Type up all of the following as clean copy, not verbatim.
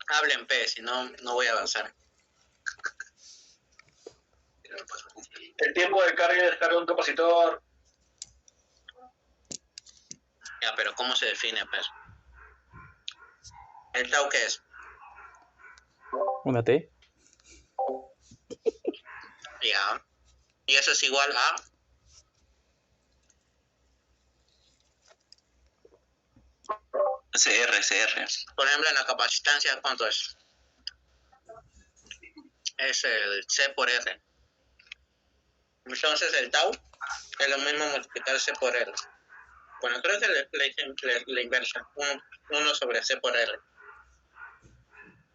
Hablen, P, si no, no voy a avanzar. El tiempo de carga y descarga de un capacitor. Ya, pero ¿cómo se define, pues? ¿El tau qué es? Una T. Ya. Y eso es igual a... CR. Por ejemplo, en la capacitancia, ¿cuánto es? Es el C por R. Entonces, el tau es lo mismo multiplicar C por R. Bueno, creo que la inversa. 1 sobre C por R.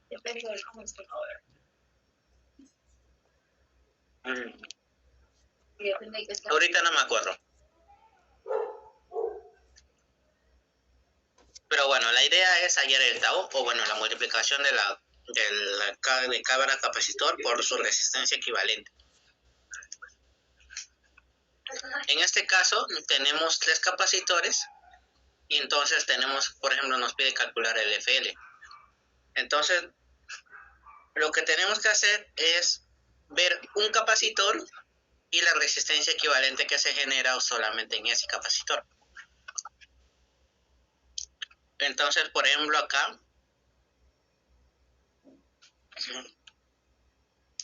Depende de cómo esté. Ahorita no me acuerdo. Pero bueno, la idea es hallar el tau, o bueno, la multiplicación de cada capacitor por su resistencia equivalente. En este caso, tenemos 3 capacitores, y entonces tenemos, por ejemplo, nos pide calcular el FL. Entonces, lo que tenemos que hacer es ver un capacitor y la resistencia equivalente que se genera solamente en ese capacitor. Entonces, por ejemplo, acá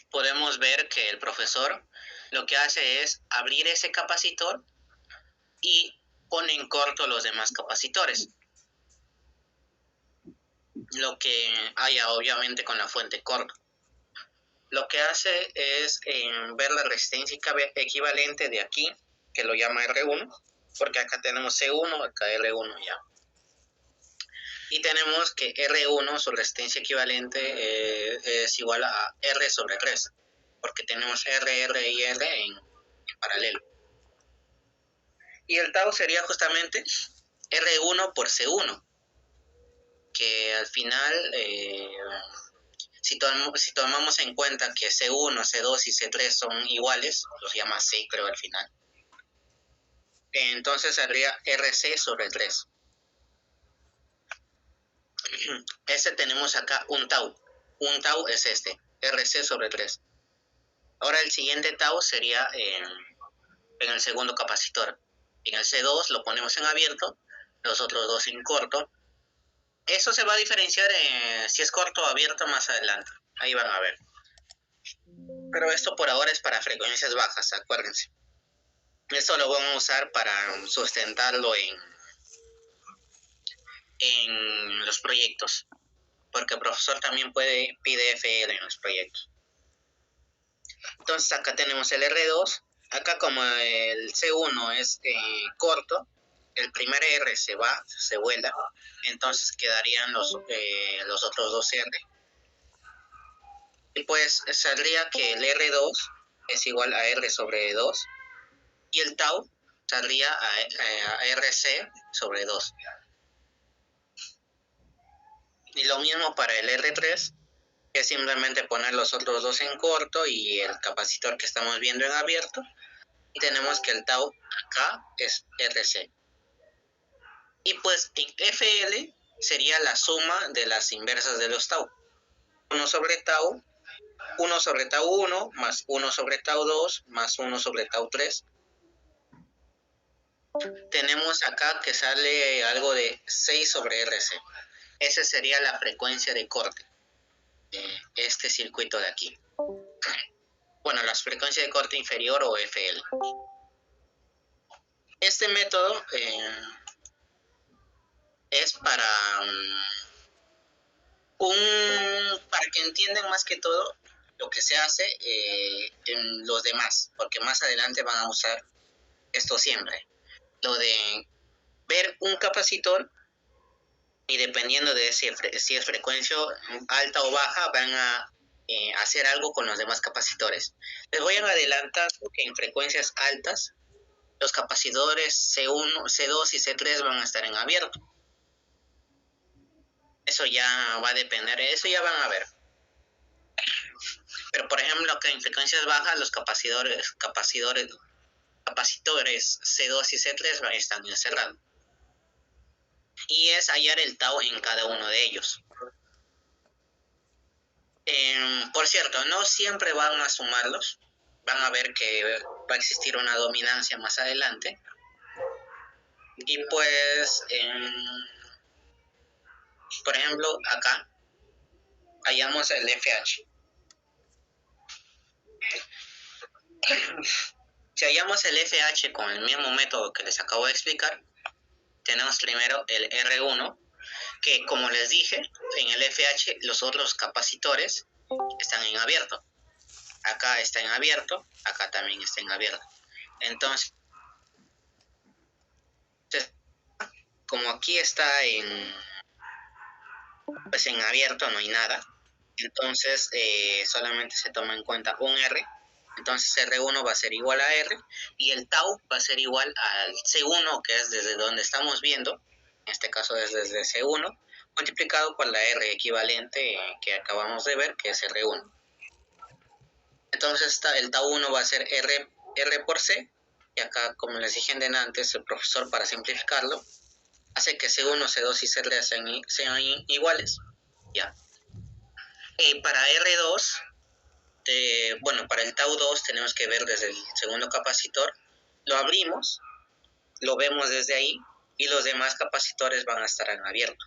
podemos ver que el profesor lo que hace es abrir ese capacitor y pone en corto los demás capacitores. Lo que haya obviamente con la fuente corto. Lo que hace es ver la resistencia equivalente de aquí, que lo llama R1, porque acá tenemos C1, acá R1 ya. Y tenemos que R1, su resistencia equivalente, es igual a R sobre 3, porque tenemos R y R en paralelo. Y el tau sería justamente R1 por C1, que al final, si tomamos en cuenta que C1, C2 y C3 son iguales, los llama C, creo, al final. Entonces sería RC sobre 3. Tenemos acá un tau. Un tau es RC sobre 3. Ahora el siguiente tau sería en el segundo capacitor. En el C2 lo ponemos en abierto, los otros dos en corto. Eso se va a diferenciar si es corto o abierto más adelante. Ahí van a ver. Pero esto por ahora es para frecuencias bajas, acuérdense. Esto lo vamos a usar para sustentarlo en los proyectos. Porque el profesor también pide FL en los proyectos. Entonces acá tenemos el R2. Acá como el C1 es corto, el primer R se vuela. Entonces quedarían los otros dos R. Y pues saldría que el R2 es igual a R sobre 2. Y el tau saldría a RC sobre 2. Y lo mismo para el R3, que es simplemente poner los otros dos en corto y el capacitor que estamos viendo en abierto. Y tenemos que el tau acá es RC. Y pues FL sería la suma de las inversas de los tau. 1 sobre tau 1 más 1 sobre tau 2 más 1 sobre tau 3. Tenemos acá que sale algo de 6 sobre RC. Esa sería la frecuencia de corte de este circuito de aquí. Bueno, la frecuencia de corte inferior o FL. Este método es para que entiendan más que todo lo que se hace en los demás, porque más adelante van a usar esto siempre. Lo de ver un capacitor y dependiendo de si es frecuencia alta o baja, van a hacer algo con los demás capacitores. Les voy a adelantar que en frecuencias altas, los capacitores C1, C2 y C3 van a estar en abierto. Eso ya va a depender, eso ya van a ver. Pero por ejemplo, que en frecuencias bajas, los capacitores C2 y C3 van a estar encerrados. y es hallar el tau en cada uno de ellos. Por cierto, no siempre van a sumarlos, van a ver que va a existir una dominancia más adelante, y pues, por ejemplo, acá hallamos el FH. Si hallamos el FH con el mismo método que les acabo de explicar, tenemos primero el R1, que como les dije, en el FH los otros capacitores están en abierto. Acá está en abierto, acá también está en abierto. Entonces, como aquí está pues en abierto, no hay nada. Entonces, solamente se toma en cuenta un R. Entonces, R1 va a ser igual a R. Y el tau va a ser igual al C1, que es desde donde estamos viendo. En este caso es desde C1, multiplicado por la R equivalente que acabamos de ver, que es R1. Entonces, el tau 1 va a ser R por C. Y acá, como les dije antes, el profesor, para simplificarlo, hace que C1, C2 y C3 sean iguales. Ya. Para R2, para el tau 2 tenemos que ver desde el segundo capacitor. Lo abrimos, lo vemos desde ahí, y los demás capacitores van a estar en abierto.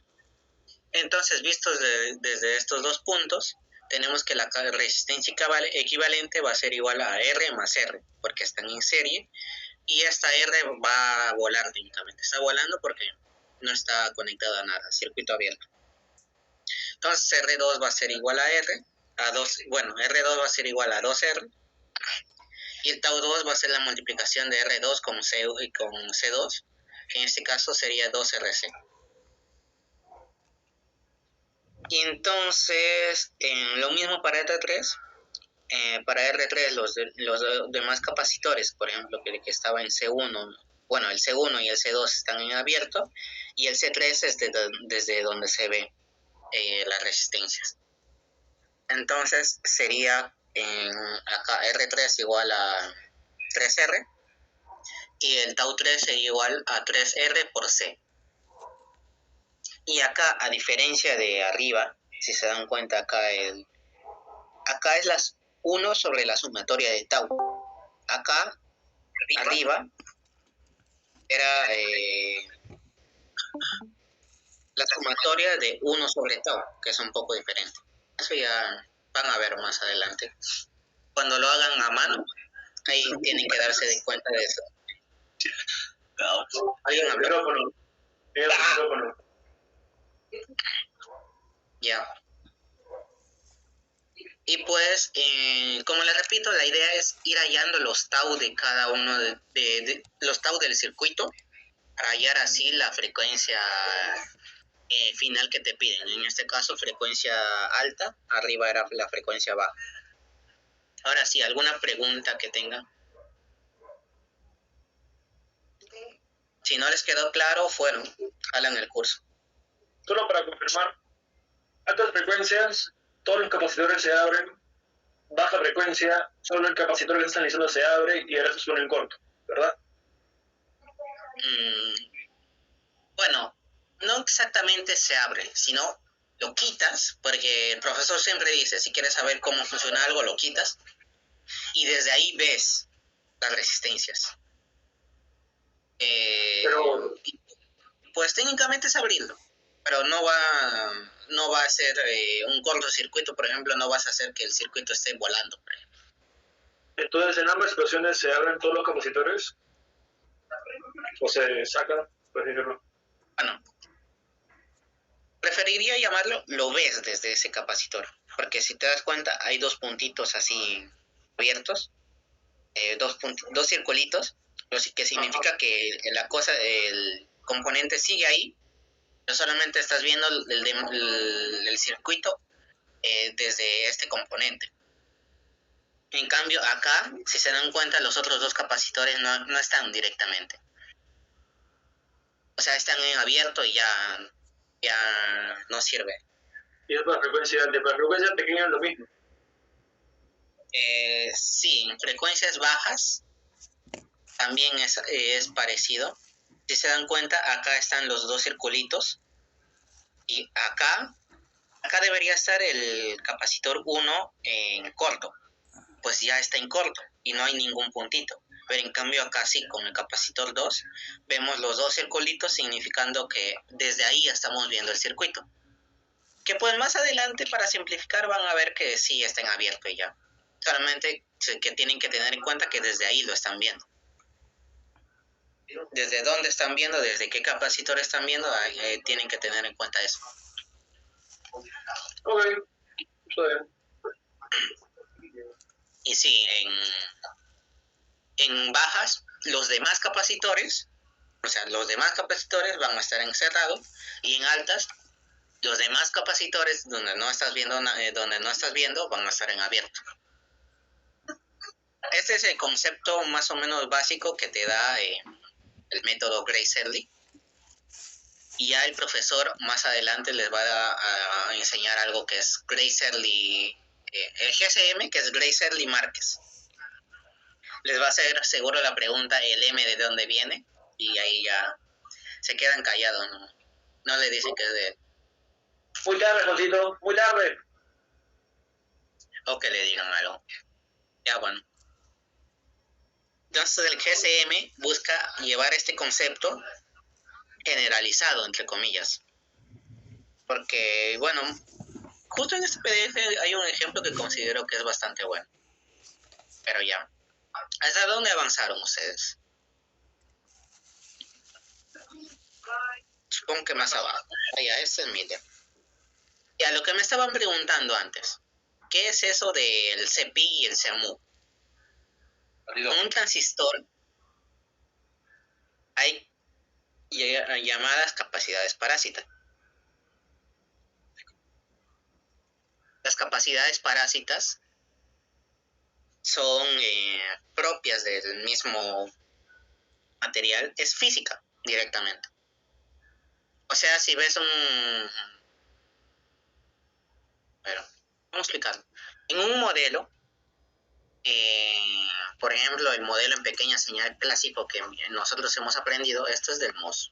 Entonces, vistos desde estos dos puntos, tenemos que la resistencia equivalente va a ser igual a R más R, porque están en serie, y esta R va a volar únicamente. Está volando porque no está conectada a nada, circuito abierto. Entonces R2 va a ser igual a R, R2 va a ser igual a 2R, y el tau 2 va a ser la multiplicación de R2 con C2, que en este caso sería 2RC. Y entonces, lo mismo para R3. Para R3 los demás capacitores, por ejemplo, que estaba en C1, el C1 y el C2 están en abierto, y el C3 es desde donde se ve las resistencias. Entonces sería acá R3 igual a 3R, y el tau 3 sería igual a 3R por C. Y acá, a diferencia de arriba, si se dan cuenta, acá es las 1 sobre la sumatoria de tau. Acá, arriba, era la sumatoria de 1 sobre tau, que es un poco diferente. Eso ya van a ver más adelante. Cuando lo hagan a mano, ahí tienen que darse de cuenta de eso. ¿Alguien habló? Ya. Y pues, como les repito, la idea es ir hallando los tau de cada uno de los tau del circuito, para hallar así la frecuencia final que te piden. En este caso, frecuencia alta, arriba era la frecuencia baja. Ahora sí, ¿alguna pregunta que tengan? Si no les quedó claro, jalan el curso. Solo para confirmar, altas frecuencias, todos los capacitores se abren. Baja frecuencia, solo el capacitor que está analizando se abre y ahora se suena en corto, ¿verdad? Bueno, no exactamente se abre, sino lo quitas, porque el profesor siempre dice, si quieres saber cómo funciona algo, lo quitas, y desde ahí ves las resistencias. Pues técnicamente es abrirlo, pero no va a ser un cortocircuito, por ejemplo, no vas a hacer que el circuito esté volando. Entonces, en ambas situaciones se abren todos los capacitores o se sacan, por ejemplo. Bueno, preferiría llamarlo lo ves desde ese capacitor, porque si te das cuenta hay dos puntitos así abiertos, dos circulitos, lo que significa que el componente sigue ahí, pero solamente estás viendo el circuito desde este componente. En cambio, acá, si se dan cuenta, los otros dos capacitores no están directamente. O sea, están en abierto y ya no sirve. ¿Y es para frecuencia alta? ¿Para frecuencia pequeña es lo mismo? Sí, en frecuencias bajas también es parecido, Si se dan cuenta, acá están los dos circulitos y acá debería estar el capacitor 1 en corto, pues ya está en corto y no hay ningún puntito. Pero en cambio acá sí, con el capacitor 2, vemos los dos circulitos, significando que desde ahí ya estamos viendo el circuito. Que pues más adelante, para simplificar, van a ver que sí está en abierto ya. Solamente que tienen que tener en cuenta que desde ahí lo están viendo. Desde dónde están viendo, desde qué capacitor están viendo, tienen que tener en cuenta eso. Ok, está bien. Y sí, en bajas, los demás capacitores, van a estar encerrados, y en altas, los demás capacitores donde no estás viendo, van a estar en abierto. Este es el concepto más o menos básico que te da el método Gray-Serling. Y ya el profesor más adelante les va a enseñar algo que es Gray-Serling, el GCM, que es Gray-Serling Márquez. Les va a hacer seguro la pregunta, el M de dónde viene, y ahí ya se quedan callados, no le dicen que es de él. Muy tarde, Josito, muy tarde. O que le digan algo. Ya bueno. Entonces el GCM busca llevar este concepto generalizado, entre comillas. Porque, bueno, justo en este PDF hay un ejemplo que considero que es bastante bueno. Pero ya. ¿Hasta dónde avanzaron ustedes? Supongo que más abajo. Ya, este es mi tema. Ya, lo que me estaban preguntando antes. ¿Qué es eso del CPI y el CMU? Con un transistor hay llamadas capacidades parásitas. Las capacidades parásitas son propias del mismo material, es física directamente. O sea, si ves Pero, vamos a explicarlo. En un modelo, por ejemplo, el modelo en pequeña señal clásico que nosotros hemos aprendido, esto es del MOS.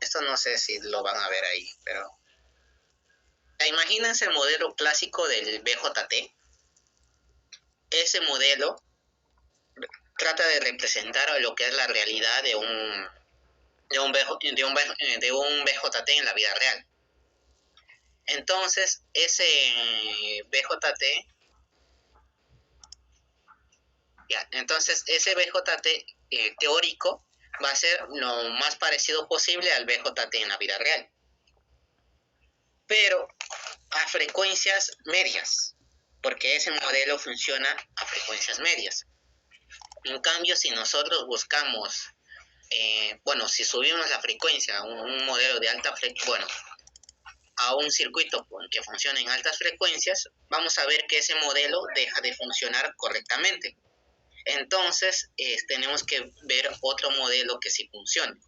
Esto no sé si lo van a ver ahí, pero... Imagínense el modelo clásico del BJT. Ese modelo trata de representar lo que es la realidad de un BJT en la vida real. Entonces, ese BJT teórico va a ser lo más parecido posible al BJT en la vida real, pero a frecuencias medias, porque ese modelo funciona a frecuencias medias. En cambio, si nosotros buscamos, si subimos la frecuencia a un modelo de alta frecuencia, a un circuito que funciona en altas frecuencias, vamos a ver que ese modelo deja de funcionar correctamente. Entonces, tenemos que ver otro modelo que sí funcione.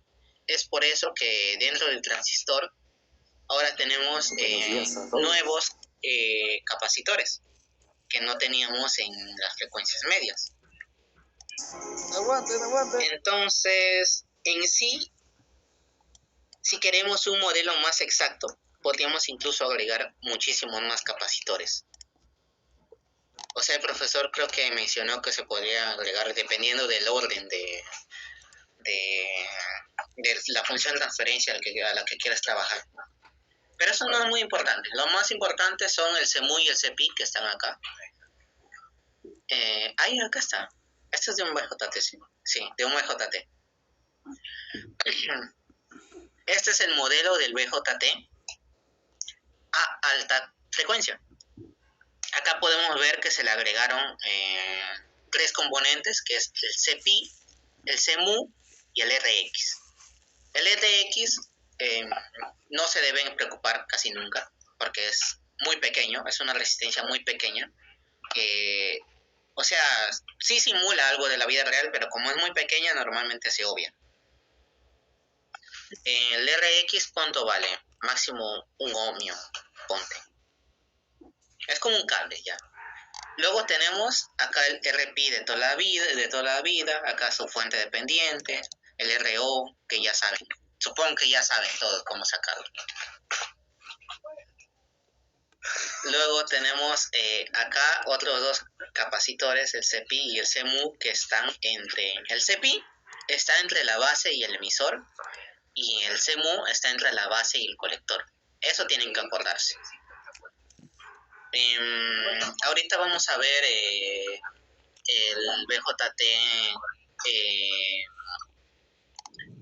Es por eso que dentro del transistor ahora tenemos nuevos capacitores que no teníamos en las frecuencias medias. Aguanten. Entonces, en sí, si queremos un modelo más exacto, podríamos incluso agregar muchísimos más capacitores. O sea, el profesor creo que mencionó que se podría agregar dependiendo del orden de la función de transferencia a la que quieras trabajar. Pero eso no es muy importante. Lo más importante son el CMU y el CPI que están acá. Acá está. Este es de un BJT, sí, de un BJT. Este es el modelo del BJT a alta frecuencia. Acá podemos ver que se le agregaron 3 componentes, que es el CPI, el CMU y el RX. El RX no se deben preocupar casi nunca, porque es muy pequeño, es una resistencia muy pequeña. O sea, sí simula algo de la vida real, pero como es muy pequeña, normalmente se obvia. El RX, ¿cuánto vale? Máximo 1 ohmio, ponte. Es como un cable ya. Luego tenemos acá el RPI de toda la vida, acá su fuente dependiente, el RO, que que ya saben. Supongo que ya saben todos cómo sacarlo. Luego tenemos acá otros dos capacitores, el CPI y el CMU, que están entre... El CPI está entre la base y el emisor, y el CMU está entre la base y el colector. Eso tienen que acordarse. Ahorita vamos a ver el BJT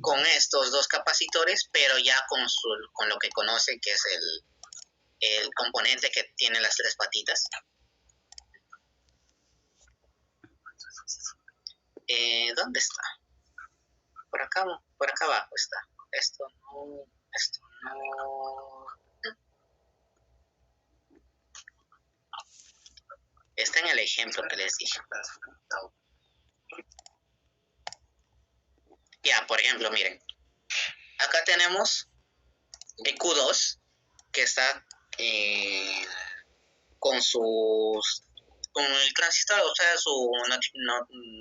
con estos dos capacitores, pero ya con lo que conocen, que es el componente que tiene las tres patitas. ¿Dónde está? Por acá abajo está. Esto no. Está en el ejemplo que les dije. Ya, por ejemplo, miren. Acá tenemos el Q2, que está con el transistor, o sea, su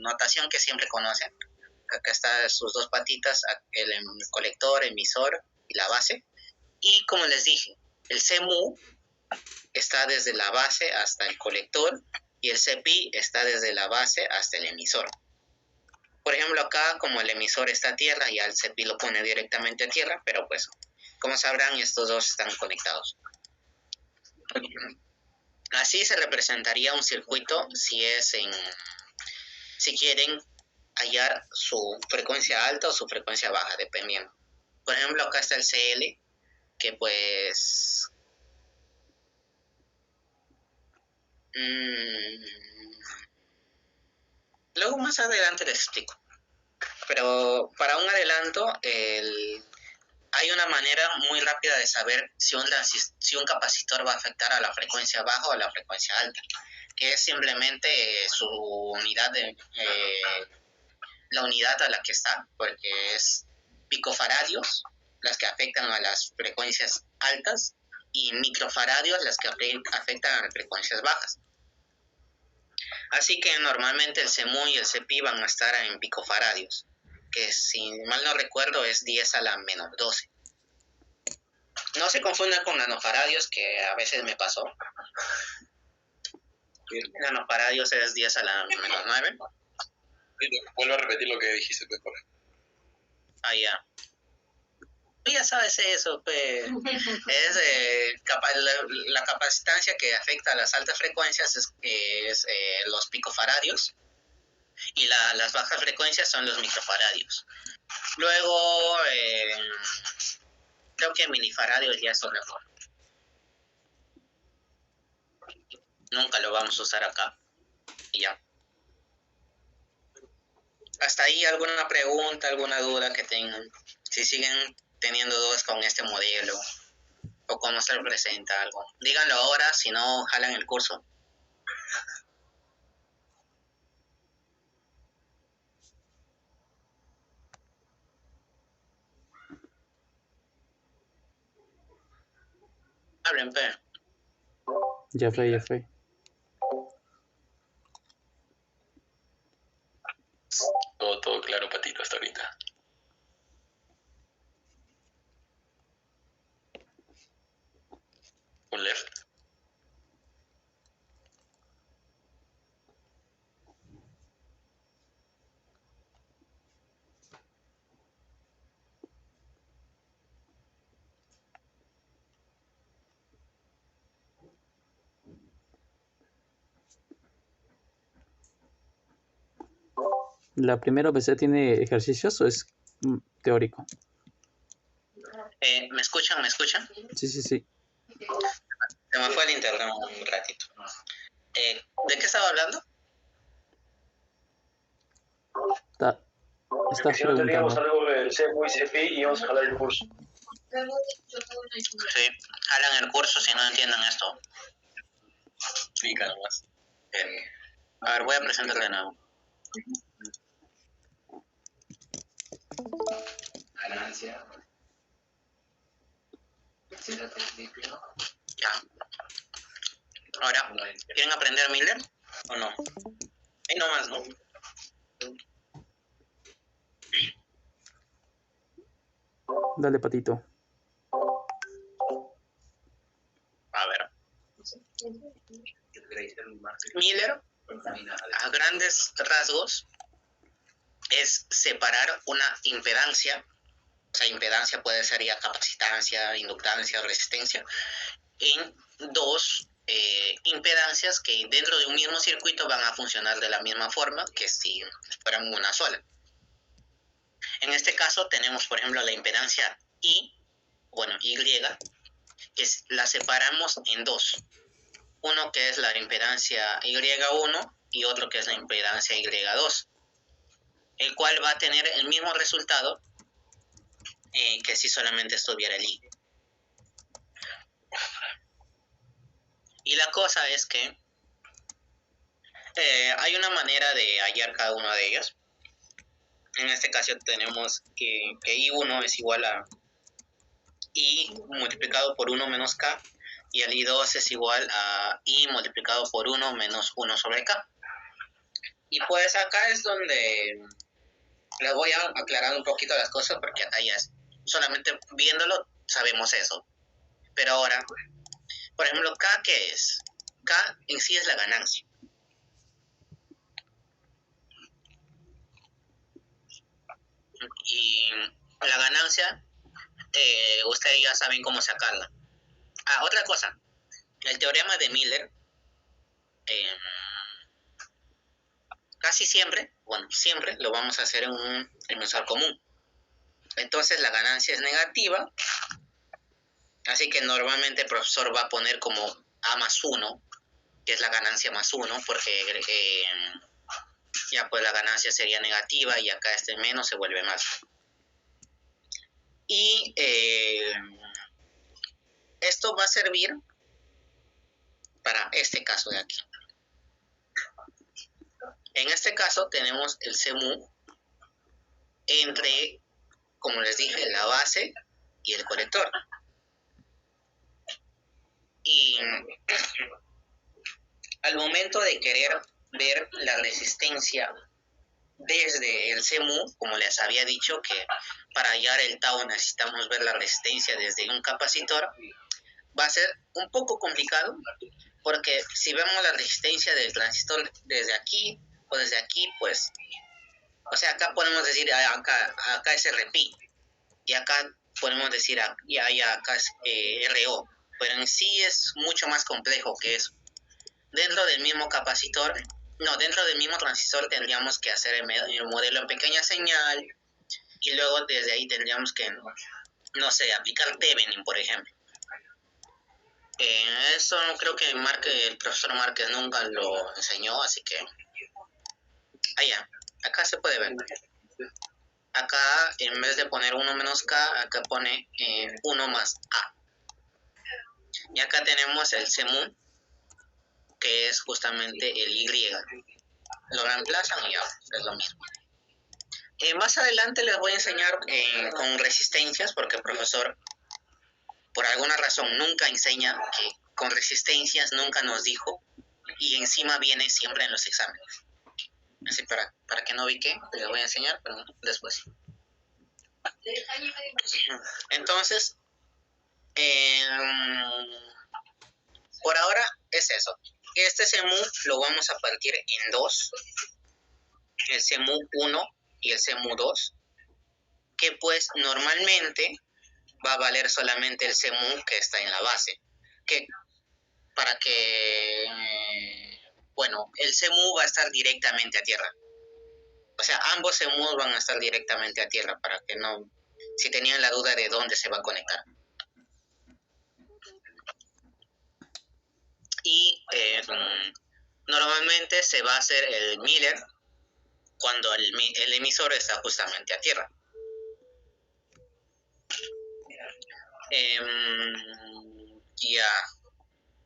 notación que siempre conocen. Acá están sus dos patitas, el colector, emisor y la base. Y como les dije, el CMU está desde la base hasta el colector y el CPI está desde la base hasta el emisor. Por ejemplo, acá como el emisor está a tierra, ya el CPI lo pone directamente a tierra, pero pues, como sabrán, estos dos están conectados. Así se representaría un circuito si quieren hallar su frecuencia alta o su frecuencia baja, dependiendo. Por ejemplo, acá está el CL, que pues... luego más adelante les explico. Pero para un adelanto, hay una manera muy rápida de saber si un capacitor va a afectar a la frecuencia baja o a la frecuencia alta, que es simplemente su unidad la unidad a la que está, porque es picofaradios las que afectan a las frecuencias altas y microfaradios las que afectan a las frecuencias bajas. Así que normalmente el CMU y el CPI van a estar en picofaradios, que si mal no recuerdo es 10 a la menos 12. No se confundan con nanofaradios, que a veces me pasó. Nanofaradios es 10 a la menos 9. Vuelvo a repetir lo que dijiste, mejor. Ah, ya. Tú ya sabes eso, pues. Es la capacitancia que afecta a las altas frecuencias es los picofaradios, y las bajas frecuencias son los microfaradios. Luego, creo que milifaradios ya son mejor. Nunca lo vamos a usar acá. Y ya. Hasta ahí, ¿alguna pregunta, alguna duda que tengan? Si siguen teniendo dudas con este modelo o cómo se representa algo, díganlo ahora, si no jalan el curso. Hablen, pero. Ya fue. Todo claro, Patito, hasta ahorita. Un left. ¿La primera OPC tiene ejercicios o es teórico? ¿Me escuchan? Sí. Se me fue el internet un ratito. ¿De qué estaba hablando? Estás Si no teníamos preguntando. algo del CMU y CPI y íbamos a jalar el curso. Sí, jalan el curso si no entienden esto. Explica nomás. A ver, voy a presentar de nuevo. Ganancia. Ya. Ahora, ¿quieren aprender Miller o no? Ahí nomás, ¿no? Dale, Patito. A ver. Miller, a grandes rasgos, es separar una impedancia. O sea, impedancia puede ser ya capacitancia, inductancia, resistencia, en dos impedancias que dentro de un mismo circuito van a funcionar de la misma forma que si fueran una sola. En este caso tenemos, por ejemplo, la impedancia Y, que la separamos en dos. Uno que es la impedancia Y1 y otro que es la impedancia Y2, el cual va a tener el mismo resultado que si solamente estuviera el Y. Y la cosa es que hay una manera de hallar cada uno de ellos. En este caso tenemos que I1 es igual a I multiplicado por 1 menos K, y el I2 es igual a I multiplicado por 1 menos 1 sobre K. Y pues acá es donde les voy a aclarar un poquito las cosas, porque acá ya solamente viéndolo sabemos eso. Pero ahora, por ejemplo, K, ¿qué es? K en sí es la ganancia. Y la ganancia, ustedes ya saben cómo sacarla. Otra cosa, el teorema de Miller, casi siempre lo vamos a hacer en un emisor común. Entonces la ganancia es negativa, así que normalmente el profesor va a poner como A más 1, que es la ganancia más 1, porque ya pues la ganancia sería negativa y acá este menos se vuelve más. Y esto va a servir para este caso de aquí. En este caso tenemos el CMU entre, como les dije, la base y el colector. Y al momento de querer ver la resistencia desde el CMU, como les había dicho que para hallar el tau necesitamos ver la resistencia desde un capacitor, va a ser un poco complicado, porque si vemos la resistencia del transistor desde aquí o desde aquí, pues, o sea, acá podemos decir, acá es RP, y acá podemos decir, acá es RO, pero en sí es mucho más complejo que eso. Dentro del mismo transistor tendríamos que hacer el modelo en pequeña señal, y luego desde ahí tendríamos que, no sé, aplicar Thevenin, por ejemplo. Eso creo que el profesor Márquez nunca lo enseñó, así que acá se puede ver. Acá en vez de poner 1 menos K, acá pone 1 más A. Y acá tenemos el CMU, que es justamente el Y. Lo reemplazan y ya, es lo mismo. Más adelante les voy a enseñar con resistencias, porque el profesor, por alguna razón, nunca enseña que con resistencias, nunca nos dijo, y encima viene siempre en los exámenes. Así para que no ubique, les voy a enseñar, pero después. Entonces, por ahora es eso. Este CMU lo vamos a partir en dos, el CMU 1 y el CMU 2, que pues normalmente va a valer solamente el CMU que está en la base, que para que, el CMU va a estar directamente a tierra. O sea, ambos CMUs van a estar directamente a tierra, para que no, si tenían la duda de dónde se va a conectar. Y normalmente se va a hacer el Miller cuando el emisor está justamente a tierra. Ya,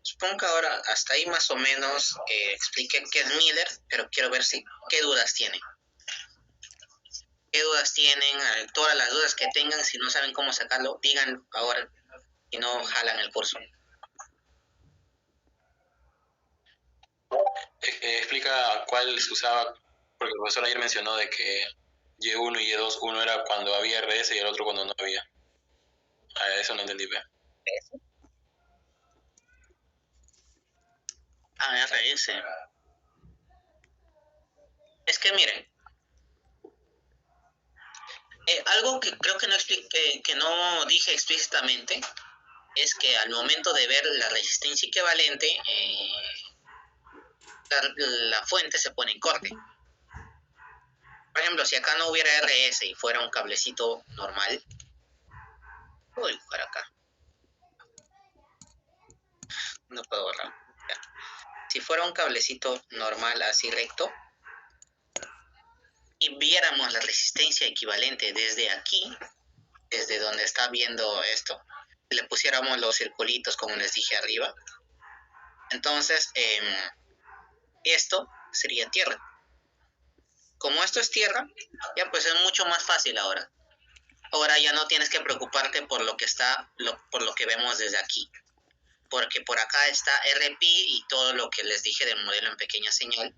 supongo que ahora hasta ahí más o menos expliqué qué es Miller, pero quiero ver qué dudas tienen. ¿Qué dudas tienen? Todas las dudas que tengan, si no saben cómo sacarlo, digan ahora y no jalan el curso. Explica cuál se usaba, porque el profesor ayer mencionó de que Y1 y Y2, uno era cuando había RS y el otro cuando no había. Eso no entendí bien. RS. Es que miren, algo que creo que no expliqué, que no dije explícitamente, es que al momento de ver la resistencia equivalente, la fuente se pone en corte. Por ejemplo, si acá no hubiera RS y fuera un cablecito normal, voy a dibujar acá. No puedo borrar. Ya. Si fuera un cablecito normal así recto y viéramos la resistencia equivalente desde aquí, desde donde está viendo esto, le pusiéramos los circulitos como les dije arriba, entonces esto sería tierra. Como esto es tierra, ya pues es mucho más fácil ahora. Ahora ya no tienes que preocuparte por lo que está, por lo que vemos desde aquí. Porque por acá está RP y todo lo que les dije del modelo en pequeña señal,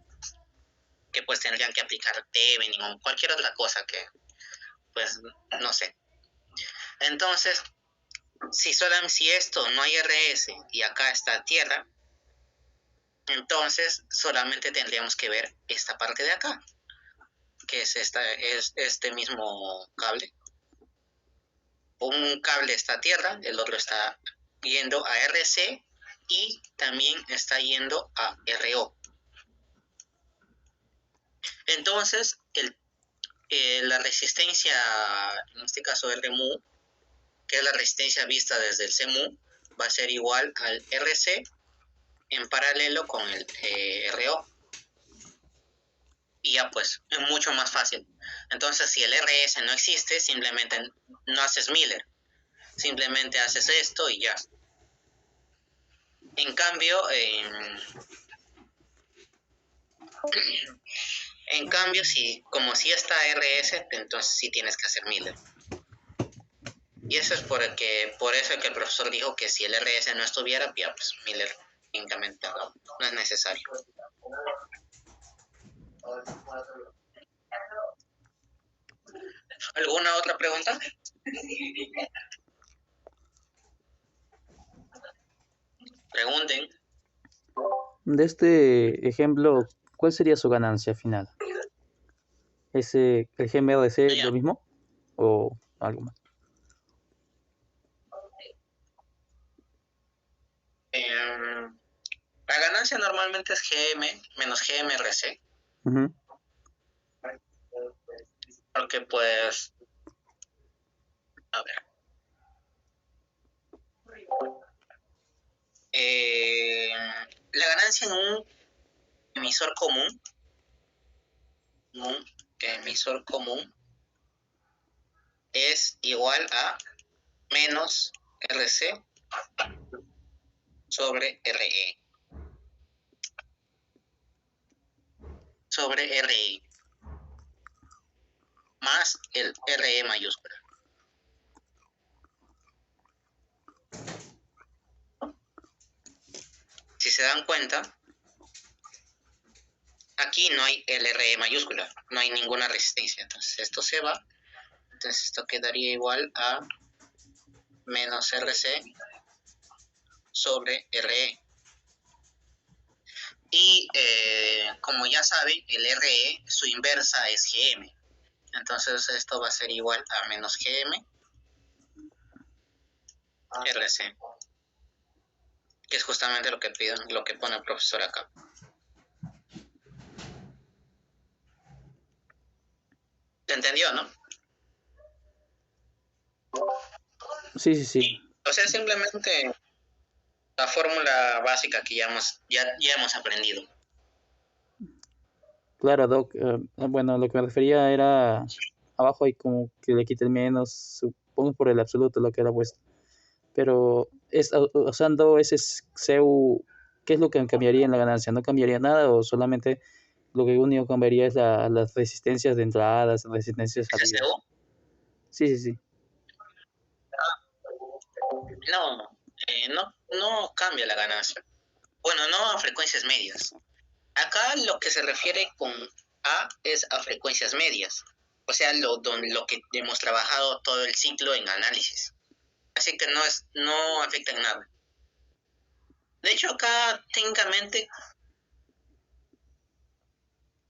que pues tendrían que aplicar Thevenin o cualquier otra cosa que, pues, no sé. Entonces, si esto no hay RS y acá está tierra, entonces solamente tendríamos que ver esta parte de acá, que es este mismo cable. Un cable está a tierra, el otro está yendo a RC y también está yendo a RO. Entonces, la resistencia, en este caso RMU, que es la resistencia vista desde el CMU, va a ser igual al RC en paralelo con el RO. Y ya pues, es mucho más fácil. Entonces, si el RS no existe, simplemente no haces Miller. Simplemente haces esto y ya. En cambio, como si está RS, entonces sí tienes que hacer Miller. Y eso es por eso que el profesor dijo que si el RS no estuviera, ya pues Miller únicamente no es necesario. ¿Alguna otra pregunta? Pregunten. De este ejemplo, ¿cuál sería su ganancia final? ¿El GMRC es lo mismo o algo más? La ganancia normalmente es GM menos GMRC. Uh-huh. Porque pues, a ver. La ganancia en un emisor común es igual a menos RC sobre RE sobre RE más el RE mayúscula. Si se dan cuenta, aquí no hay el RE mayúscula, no hay ninguna resistencia. Entonces esto se va. Entonces esto quedaría igual a menos RC sobre RE. Y como ya saben, el RE, su inversa es GM. Entonces esto va a ser igual a menos GM RC. Que es justamente lo que pone el profesor acá. ¿Se entendió, no? Sí. O sea, simplemente la fórmula básica que ya hemos aprendido. Claro, Doc. Bueno, lo que me refería era abajo hay como que le quite el menos, supongo por el absoluto lo que era puesto. Pero usando ese CEU, ¿qué es lo que cambiaría en la ganancia? ¿No cambiaría nada o solamente lo que único cambiaría es las resistencias de entradas, resistencias de salidas? Sí. No cambia la ganancia. Bueno, no a frecuencias medias. Acá lo que se refiere con A es a frecuencias medias. O sea, lo que hemos trabajado todo el ciclo en análisis. Así que no afecta en nada. De hecho, acá técnicamente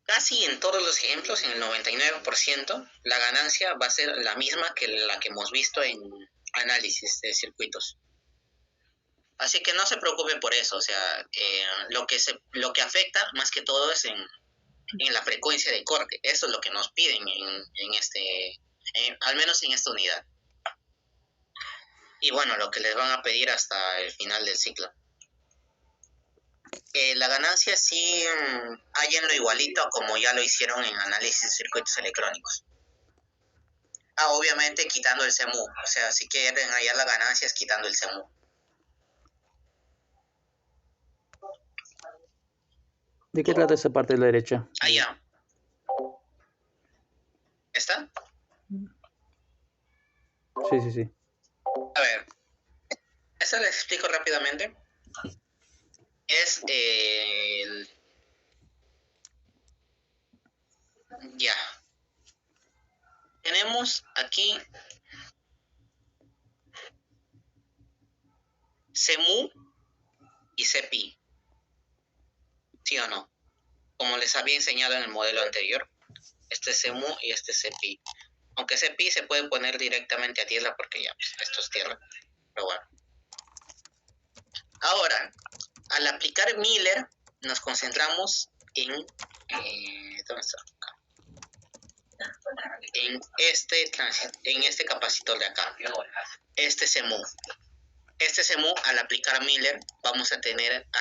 casi en todos los ejemplos, en el 99%, la ganancia va a ser la misma que la que hemos visto en análisis de circuitos. Así que no se preocupen por eso, o sea, lo que afecta más que todo es en la frecuencia de corte. Eso es lo que nos piden al menos en esta unidad. Y bueno, lo que les van a pedir hasta el final del ciclo. La ganancia sí hállenlo igualito como ya lo hicieron en análisis de circuitos electrónicos. Obviamente quitando el CMU, o sea, si quieren hallar la ganancia es quitando el CMU. ¿De qué trata esa parte de la derecha? Ya. ¿Está? Sí. A ver, esta les explico rápidamente. Es ya. Tenemos aquí CMU y CPI. ¿Sí o no? Como les había enseñado en el modelo anterior. Este es CMU y este es CPI. Aunque CPI se puede poner directamente a tierra porque ya, pues, esto es tierra. Pero bueno. Ahora, al aplicar Miller, nos concentramos en... ¿dónde está? Acá. En este capacitor de acá. Este CMU. Este CMU, al aplicar Miller, vamos a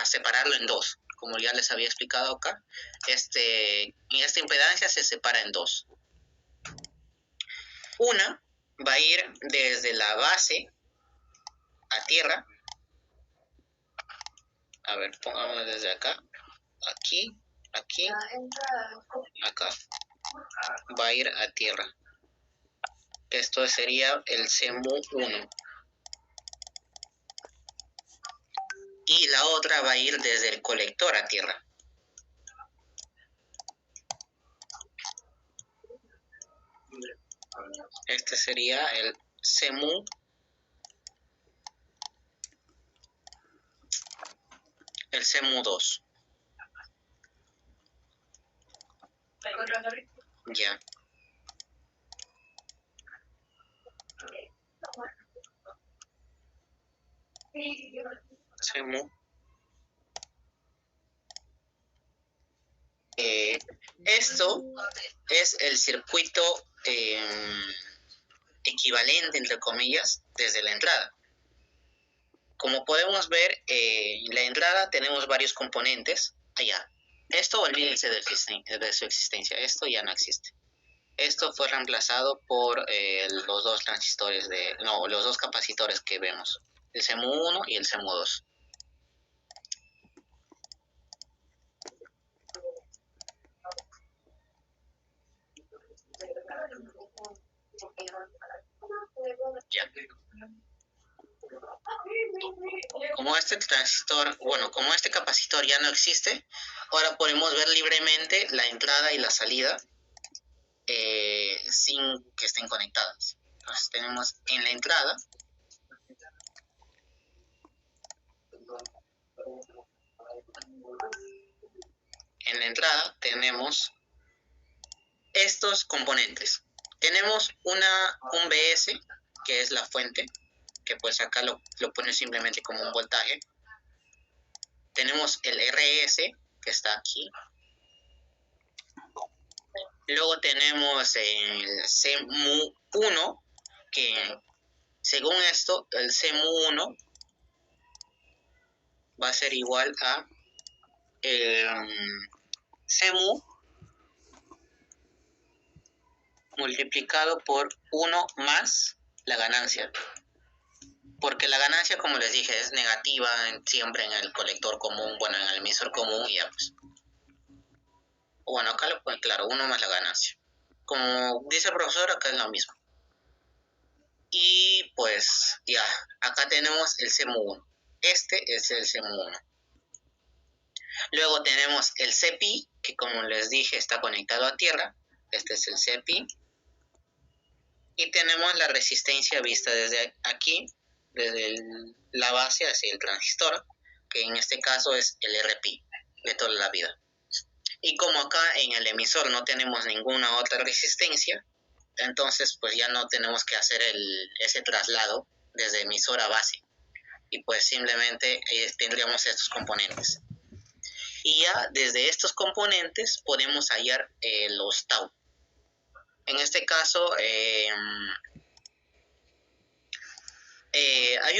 separarlo en dos. Como ya les había explicado acá, en esta impedancia se separa en dos. Una va a ir desde la base a tierra. A ver, pongámoslo desde acá. Aquí, acá. Va a ir a tierra. Esto sería el CMU 1. Y la otra va a ir desde el colector a tierra. Este sería el CMU 2. Ya. CMU. Esto es el circuito equivalente, entre comillas, desde la entrada. Como podemos ver, en la entrada tenemos varios componentes. Allá. Esto olvídense de su existencia. Esto ya no existe. Esto fue reemplazado por los dos los dos capacitores que vemos. El CMU 1 y el CMU 2. Ya. Como como este capacitor ya no existe, ahora podemos ver libremente la entrada y la salida sin que estén conectadas. Entonces tenemos en la entrada tenemos estos componentes. Tenemos un BS, que es la fuente, que pues acá lo pone simplemente como un voltaje. Tenemos el RS, que está aquí. Luego tenemos el CMU 1, que según esto, el CMU 1 va a ser igual a CMU multiplicado por 1 más la ganancia. Porque la ganancia, como les dije, es negativa siempre en el colector común, en el emisor común y ya pues. Bueno, acá lo ponen claro, 1 más la ganancia. Como dice el profesor, acá es lo mismo. Y pues ya, acá tenemos el CMU 1. Este es el CMU 1. Luego tenemos el CPI, que como les dije está conectado a tierra. Este es el CPI. Y tenemos la resistencia vista desde aquí, la base hacia el transistor, que en este caso es el RP de toda la vida. Y como acá en el emisor no tenemos ninguna otra resistencia, entonces pues ya no tenemos que hacer ese traslado desde emisor a base. Y pues simplemente tendríamos estos componentes. Y ya desde estos componentes podemos hallar los tau. En este caso hay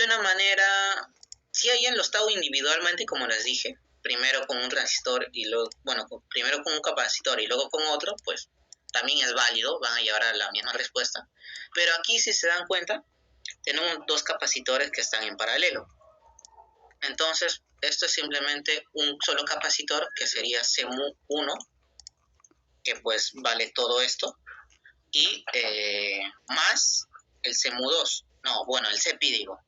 una manera, si hallan los tau individualmente, como les dije, primero con un transistor y luego, bueno, primero con un capacitor y luego con otro, pues también es válido, van a llevar a la misma respuesta. Pero aquí, si se dan cuenta, tenemos dos capacitores que están en paralelo. Entonces, esto es simplemente un solo capacitor, que sería CMU1, que pues vale todo esto, y más el CMU2, no, bueno, el CPI digo.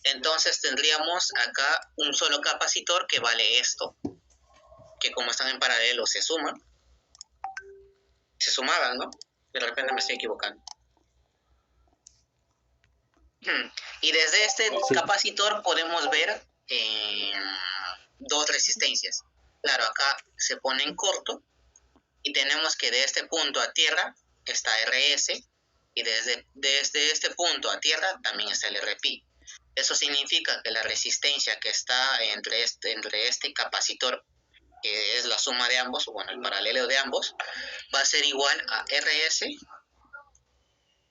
Entonces tendríamos acá un solo capacitor que vale esto, que como están en paralelo se sumaban, ¿no? De repente me estoy equivocando. Y desde este capacitor podemos ver dos resistencias. Claro, acá se pone en corto y tenemos que de este punto a tierra está RS y desde este punto a tierra también está el RP. Eso significa que la resistencia que está entre este capacitor, que es la suma de ambos, bueno, el paralelo de ambos, va a ser igual a RS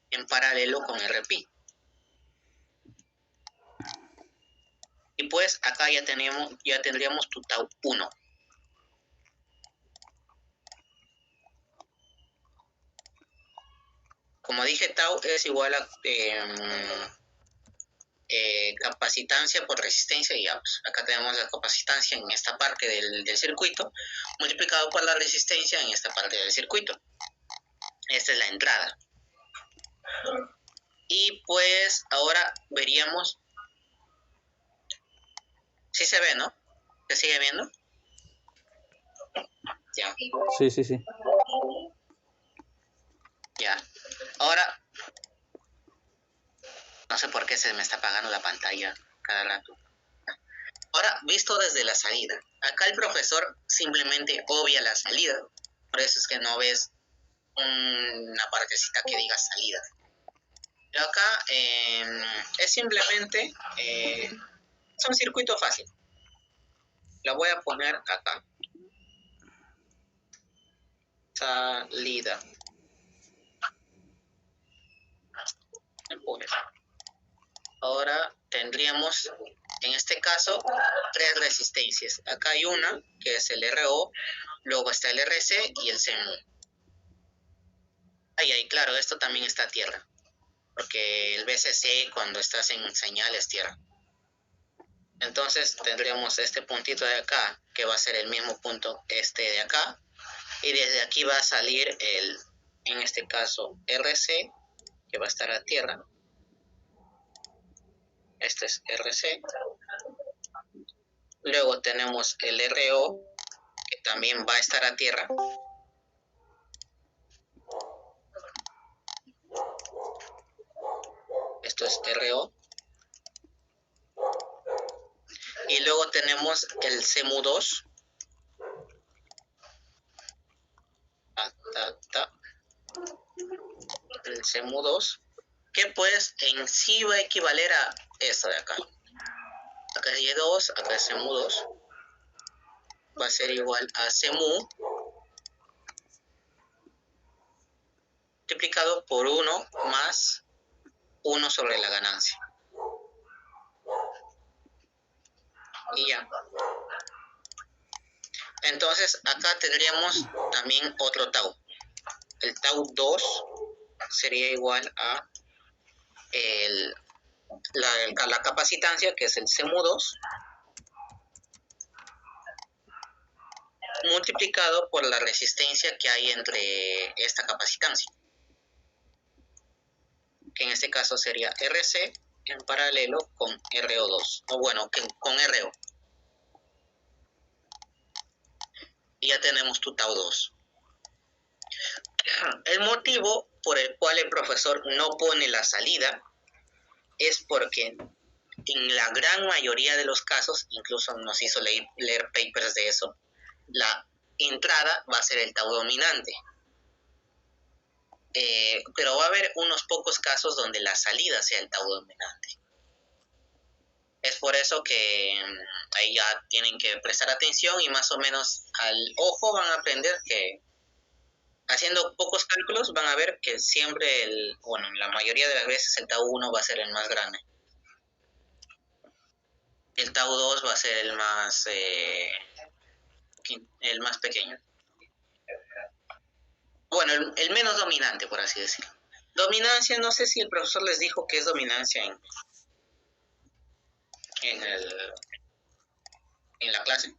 en paralelo con RP. Y pues acá ya tendríamos tu tau 1. Como dije, tau es igual a capacitancia por resistencia, digamos. Acá tenemos la capacitancia en esta parte del circuito, multiplicado por la resistencia en esta parte del circuito. Esta es la entrada. Y pues ahora veríamos. Sí se ve, ¿no? ¿Se sigue viendo? Ya. Sí. Ya. Ahora, no sé por qué se me está apagando la pantalla cada rato. Ahora, visto desde la salida. Acá el profesor simplemente obvia la salida. Por eso es que no ves una partecita que diga salida. Pero acá es simplemente es un circuito fácil. Lo voy a poner acá. Salida. Ahora tendríamos, en este caso, tres resistencias. Acá hay una, que es el RO, luego está el RC y el CMU. Ahí, claro, esto también está a tierra, porque el VCC cuando estás en señal es tierra. Entonces tendríamos este puntito de acá, que va a ser el mismo punto este de acá, y desde aquí va a salir en este caso, RC, que va a estar a tierra. Este es RC. Luego tenemos el RO, que también va a estar a tierra. Esto es RO. Y luego tenemos el CMU2. El CMU2, que pues en sí va a equivaler a esto de acá. Acá es Y2, acá es CMU2. Va a ser igual a CMU multiplicado por 1 más 1 sobre la ganancia. Y ya. Entonces acá tendríamos también otro tau. El tau 2 sería igual a la capacitancia, que es el CMU2, multiplicado por la resistencia que hay entre esta capacitancia, que en este caso sería RC en paralelo con RO2, o bueno, con RO. Y ya tenemos tu tau 2. El motivo por el cual el profesor no pone la salida es porque en la gran mayoría de los casos, incluso nos hizo leer papers de eso, la entrada va a ser el tau dominante. Pero va a haber unos pocos casos donde la salida sea el tau dominante. Es por eso que ahí ya tienen que prestar atención y más o menos al ojo van a aprender que haciendo pocos cálculos van a ver que siempre la mayoría de las veces el tau 1 va a ser el más grande. El tau 2 va a ser el más pequeño. Bueno, el menos dominante, por así decirlo. Dominancia, no sé si el profesor les dijo que es dominancia en la clase.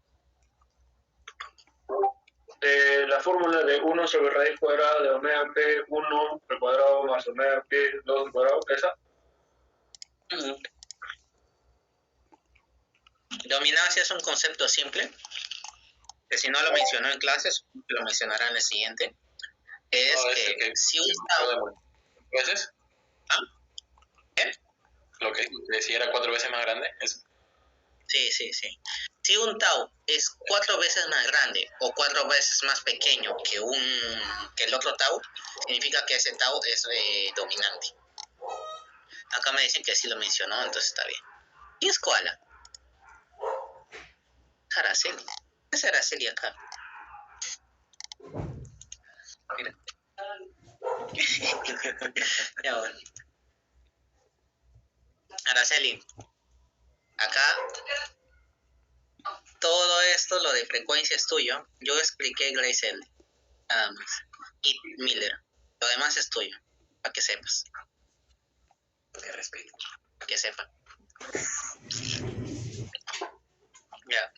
La fórmula de 1 sobre raíz cuadrada de omega p 1 al cuadrado más omega p 2 al cuadrado, ¿esa? Dominancia es un concepto simple, que si no lo mencionó en clases, lo mencionará en el siguiente. Es que si un tau... ¿Veces? ¿Ah? ¿Qué? Lo que decía era 4 veces más grande. ¿Eso? Sí. Si un tau es 4 veces más grande o 4 veces más pequeño que el otro tau, significa que ese tau es dominante. Acá me dicen que sí lo mencionó, entonces está bien. ¿Quién es koala? Araceli. ¿Qué es Araceli acá? Mira. Ya bueno. Araceli, acá todo esto, lo de frecuencia es tuyo. Yo expliqué Grace L. Nada más. Y Miller. Lo demás es tuyo. Para que sepas. Te respeto. Para que sepa. Ya.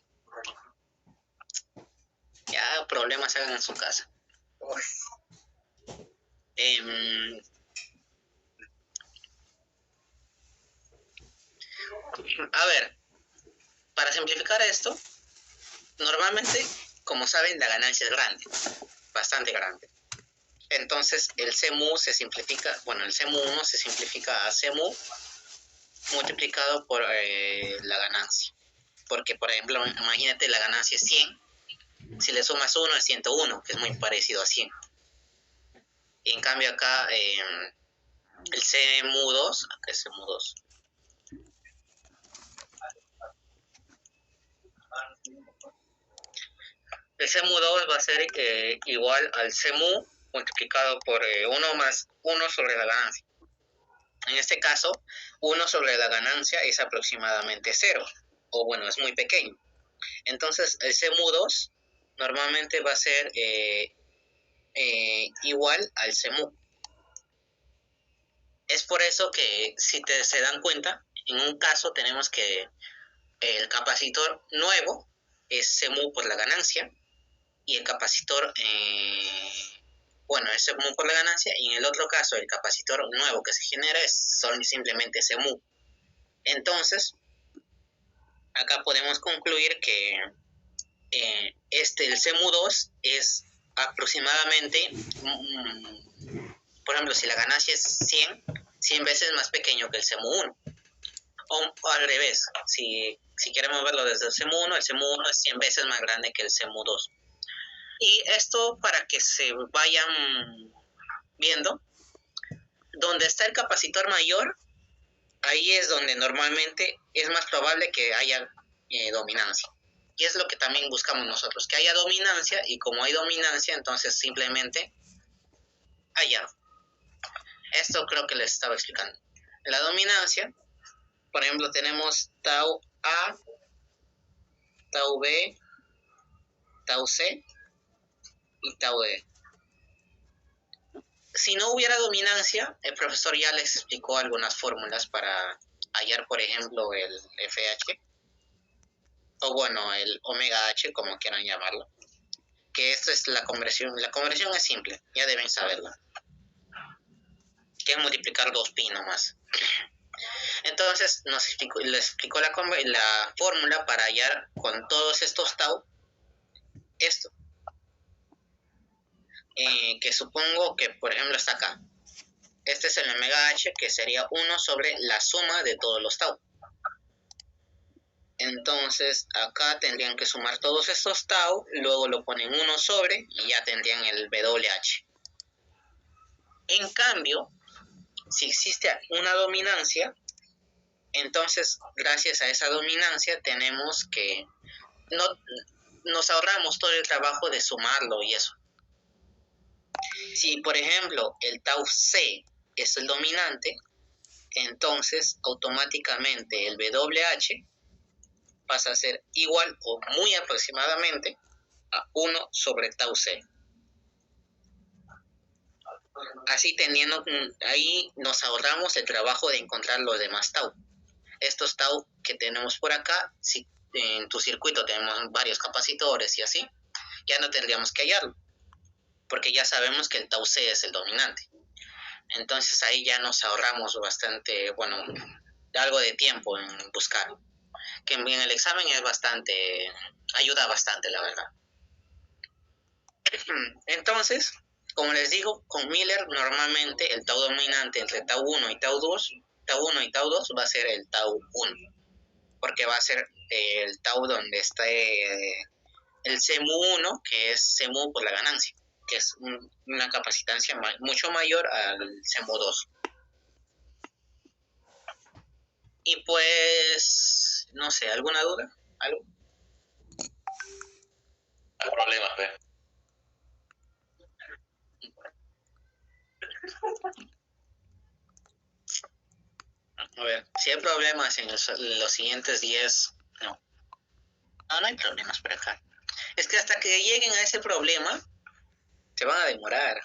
Ya problemas hagan en su casa. A ver, para simplificar esto, normalmente, como saben, la ganancia es grande, bastante grande. Entonces, el CMU se simplifica, el CMU1 se simplifica a CMU multiplicado por la ganancia. Porque, por ejemplo, imagínate, la ganancia es 100, si le sumas 1 es 101, que es muy parecido a 100. Y en cambio acá, el CMU2, acá es CMU2. El CMU2 va a ser igual al CMU multiplicado por 1 más 1 sobre la ganancia. En este caso, 1 sobre la ganancia es aproximadamente 0, o es muy pequeño. Entonces, el CMU2 normalmente va a ser igual al CMU. Es por eso que, si se dan cuenta, en un caso tenemos que el capacitor nuevo es CMU por la ganancia, y el capacitor, es CMU por la ganancia, y en el otro caso el capacitor nuevo que se genera es simplemente CMU. Entonces, acá podemos concluir que el CMU2 es aproximadamente, por ejemplo, si la ganancia es 100 veces más pequeño que el CMU1. O al revés, si queremos verlo desde el CMU1 es 100 veces más grande que el CMU2. Y esto para que se vayan viendo, donde está el capacitor mayor, ahí es donde normalmente es más probable que haya dominancia. Y es lo que también buscamos nosotros, que haya dominancia, y como hay dominancia, entonces simplemente allá. Esto creo que les estaba explicando. La dominancia, por ejemplo, tenemos tau A, tau B, tau C y tau D. Si no hubiera dominancia, el profesor ya les explicó algunas fórmulas para hallar, por ejemplo, el FH, o el omega H, como quieran llamarlo. Que esto es la conversión. La conversión es simple, ya deben saberla. Que es multiplicar 2pi nomás. Entonces les explicó la fórmula para hallar con todos estos tau esto. Que supongo que, por ejemplo, está acá. este es el omega H, que sería 1 sobre la suma de todos los tau. Entonces acá tendrían que sumar todos estos tau, luego lo ponen 1 sobre y ya tendrían el WH. En cambio, si existe una dominancia, entonces gracias a esa dominancia tenemos que nos ahorramos todo el trabajo de sumarlo y eso. Si por ejemplo el tau C es el dominante, entonces automáticamente el WH pasa a ser igual o muy aproximadamente a 1 sobre tau C. Así teniendo, ahí nos ahorramos el trabajo de encontrar los demás tau. Estos tau que tenemos por acá, si en tu circuito tenemos varios capacitores y así, ya no tendríamos que hallarlo, porque ya sabemos que el tau C es el dominante. Entonces ahí ya nos ahorramos bastante, bueno, algo de tiempo en buscar, que en el examen es bastante, ayuda bastante, la verdad. Entonces, como les digo, con Miller normalmente el tau dominante entre tau 1 y tau 2, va a ser el tau 1, porque va a ser el tau donde está el CMU 1, que es CMU por la ganancia, que es una capacitancia mucho mayor al CMU 2. Y pues, no sé, ¿alguna duda? ¿Algo? Hay problemas, pues. A ver, si hay problemas en los siguientes 10, no. No hay problemas por acá. Es que hasta que lleguen a ese problema, se van a demorar.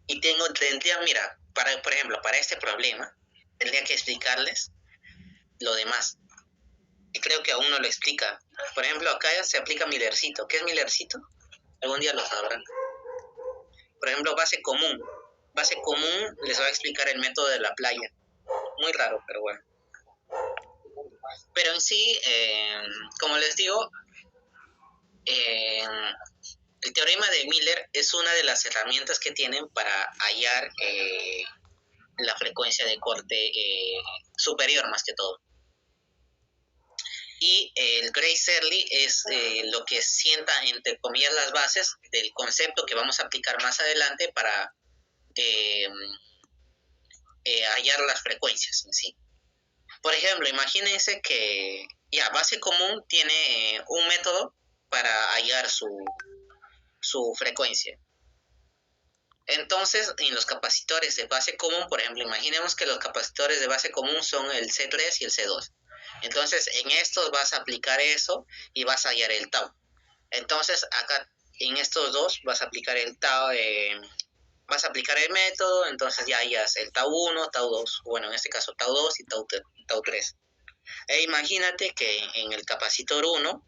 Y tendría, mira, por ejemplo, para este problema, tendría que explicarles lo demás. Y creo que aún no lo explica. Por ejemplo, acá se aplica Millercito. ¿Qué es Millercito? Algún día lo sabrán. Por ejemplo, base común. Base común les va a explicar el método de la playa. Muy raro, pero bueno. Pero en sí, como les digo, el teorema de Miller es una de las herramientas que tienen para hallar la frecuencia de corte superior más que todo. Y el Gray-Serling es lo que sienta, entre comillas, las bases del concepto que vamos a aplicar más adelante para hallar las frecuencias en sí. Por ejemplo, imagínense que base común tiene un método para hallar su frecuencia. Entonces, en los capacitores de base común, por ejemplo, imaginemos que los capacitores de base común son el C3 y el C2. Entonces, en estos vas a aplicar eso y vas a hallar el tau. Entonces, acá en estos dos vas a aplicar el tau, vas a aplicar el método, entonces ya hallas el tau 1, tau 2, bueno, en este caso tau 2 y tau 3. E imagínate que en el capacitor 1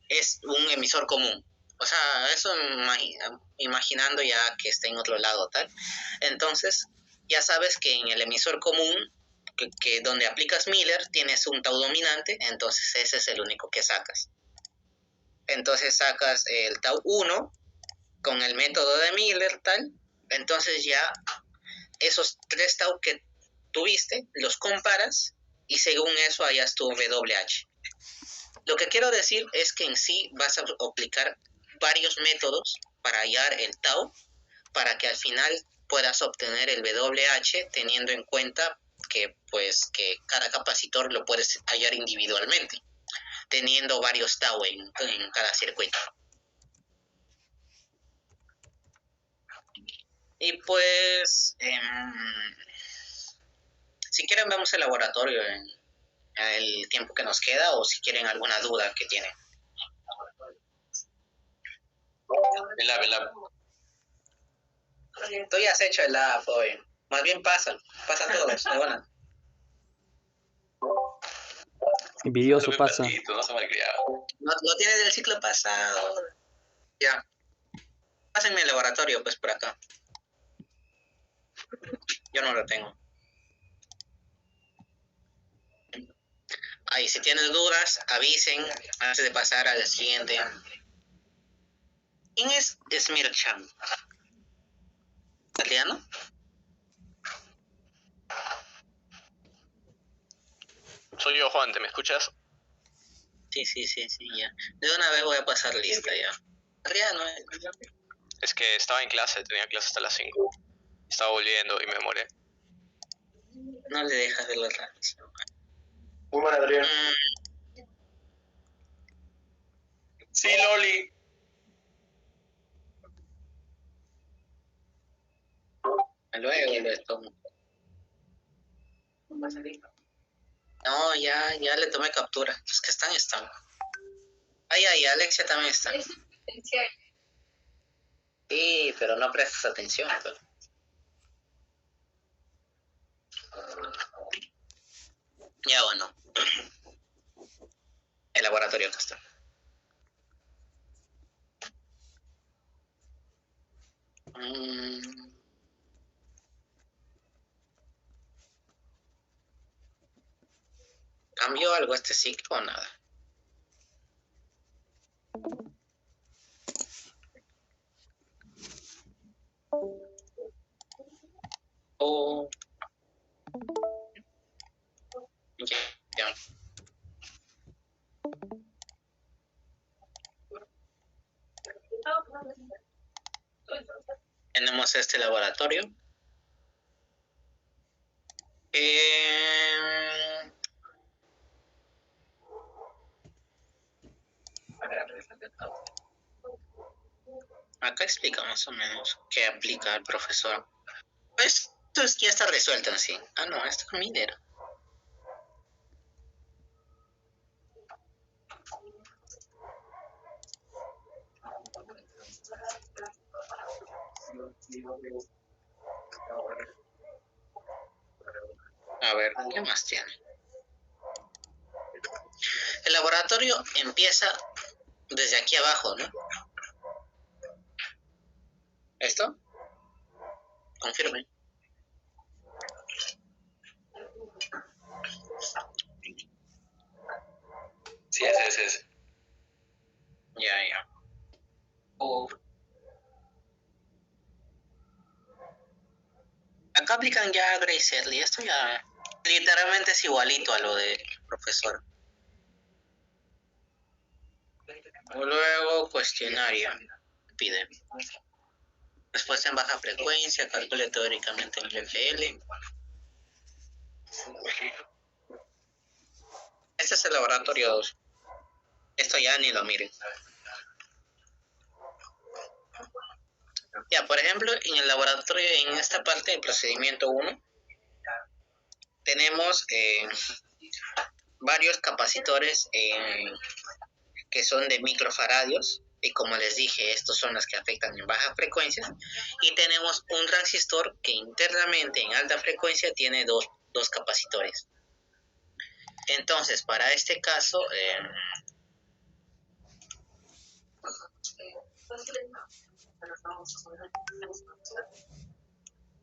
es un emisor común. O sea, eso imaginando ya que está en otro lado, tal. Entonces, ya sabes que en el emisor común, que donde aplicas Miller, tienes un tau dominante, entonces ese es el único que sacas. Entonces sacas el tau 1 con el método de Miller, tal. Entonces ya esos 3 tau que tuviste, los comparas y según eso hallas tu WH. Lo que quiero decir es que en sí vas a aplicar varios métodos para hallar el tau, para que al final puedas obtener el WH teniendo en cuenta que cada capacitor lo puedes hallar individualmente, teniendo varios tau en cada circuito. Y pues, si quieren vemos el laboratorio en el tiempo que nos queda, o si quieren alguna duda que tienen. El lab. Tú ya has hecho el lab hoy. Más bien pasan todos, de buena. Envidioso pasa. No se malcriado. Lo tienes del ciclo pasado. Ya. Pásenme el laboratorio, pues, por acá. Yo no lo tengo. Ahí, si tienen dudas, avisen antes de pasar al siguiente. ¿Quién es Smirchan? Adriano. Soy yo, Juan, ¿te me escuchas? Sí, ya. De una vez voy a pasar lista ya. Adriano, Es que estaba en clase, tenía clase hasta las 5. Estaba volviendo y me demoré. no le dejas ver la transmisión. Muy mal, Adrián. Sí, Loli. Luego le tomo. No, ya le tomé captura. Los que están. Ay, Alexia también está. Sí, pero no prestas atención. Pero... Ya bueno. El laboratorio acá está. ¿Cambió algo este ciclo o nada? Oh. Ya. Tenemos este laboratorio. Acá explica más o menos qué aplica el profesor. Pues esto ya está resuelto en sí. Ah, no, esto es Miller. A ver, ¿qué más tiene? El laboratorio empieza desde aquí abajo, ¿no? ¿Esto? Confirme. Sí, ese. Ya. Acá aplican ya Grace Early. Esto ya literalmente es igualito a lo del profesor. Luego cuestionario. Pide. Respuesta en baja frecuencia, calcule teóricamente el FL. Este es el laboratorio 2. Esto ya ni lo miren. Ya, por ejemplo, en el laboratorio, en esta parte del procedimiento 1, tenemos varios capacitores que son de microfaradios. Y como les dije, estos son los que afectan en bajas frecuencias. Y tenemos un transistor que internamente en alta frecuencia tiene dos capacitores. Entonces, para este caso,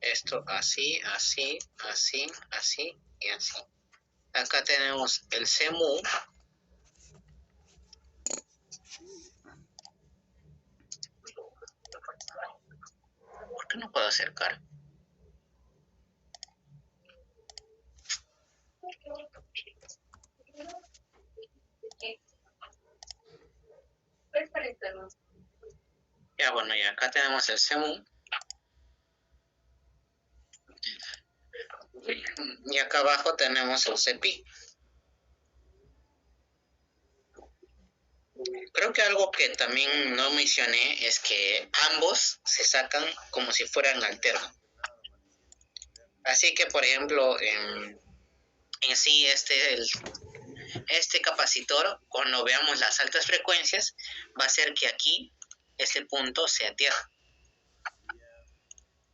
esto así y así. Acá tenemos el CMU. ¿Por qué no puedo acercar? Ya, bueno, y acá tenemos el CMU. Y acá abajo tenemos el CPI. Creo que algo que también no mencioné es que ambos se sacan como si fueran alternos. Así que, por ejemplo, en sí este capacitor, cuando veamos las altas frecuencias, va a hacer que aquí este punto sea tierra.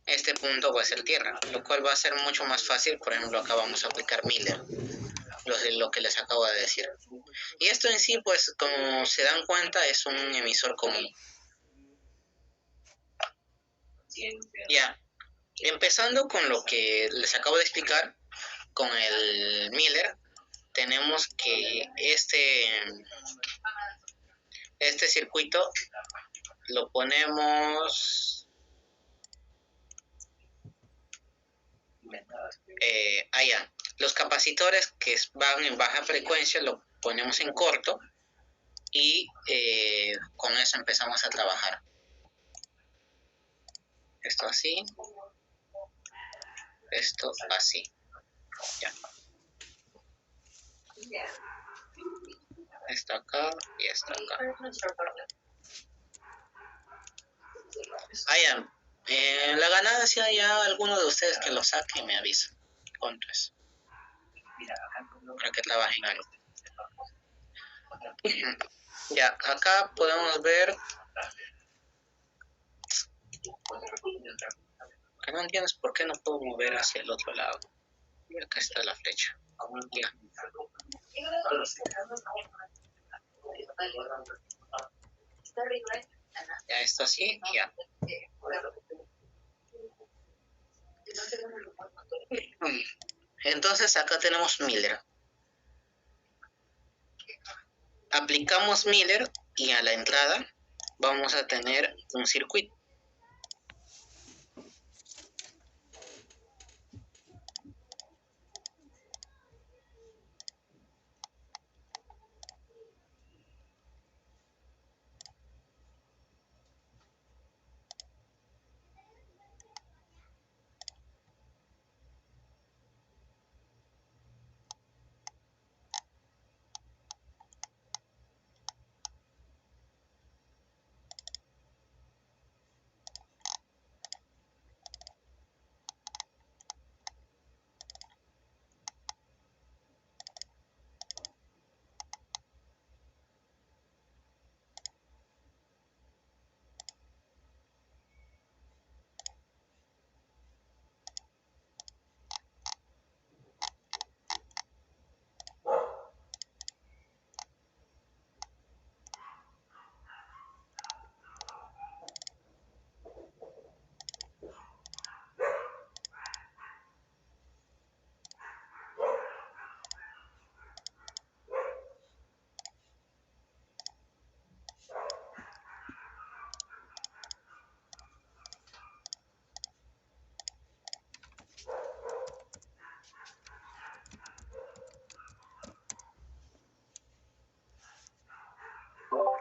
Este punto va a ser tierra, lo cual va a ser mucho más fácil. Por ejemplo, acá vamos a aplicar Miller, lo que les acabo de decir. Y esto en sí, pues, como se dan cuenta, es un emisor común. Ya, empezando con lo que les acabo de explicar, con el Miller, tenemos que este circuito lo ponemos Ya. Los capacitores que van en baja frecuencia lo ponemos en corto y con eso empezamos a trabajar. Esto así, esto así. Ya. Esto acá y esto acá. Ya. La ganancia ya alguno de ustedes que lo saque y me avisa cuánto es. Para que trabajen algo. Ya, acá podemos ver. Que no entiendes por qué no puedo mover hacia el otro lado. Y acá está la flecha. Ya. Ya esto así, ya. Entonces acá tenemos Miller. Aplicamos Miller y a la entrada vamos a tener un circuito.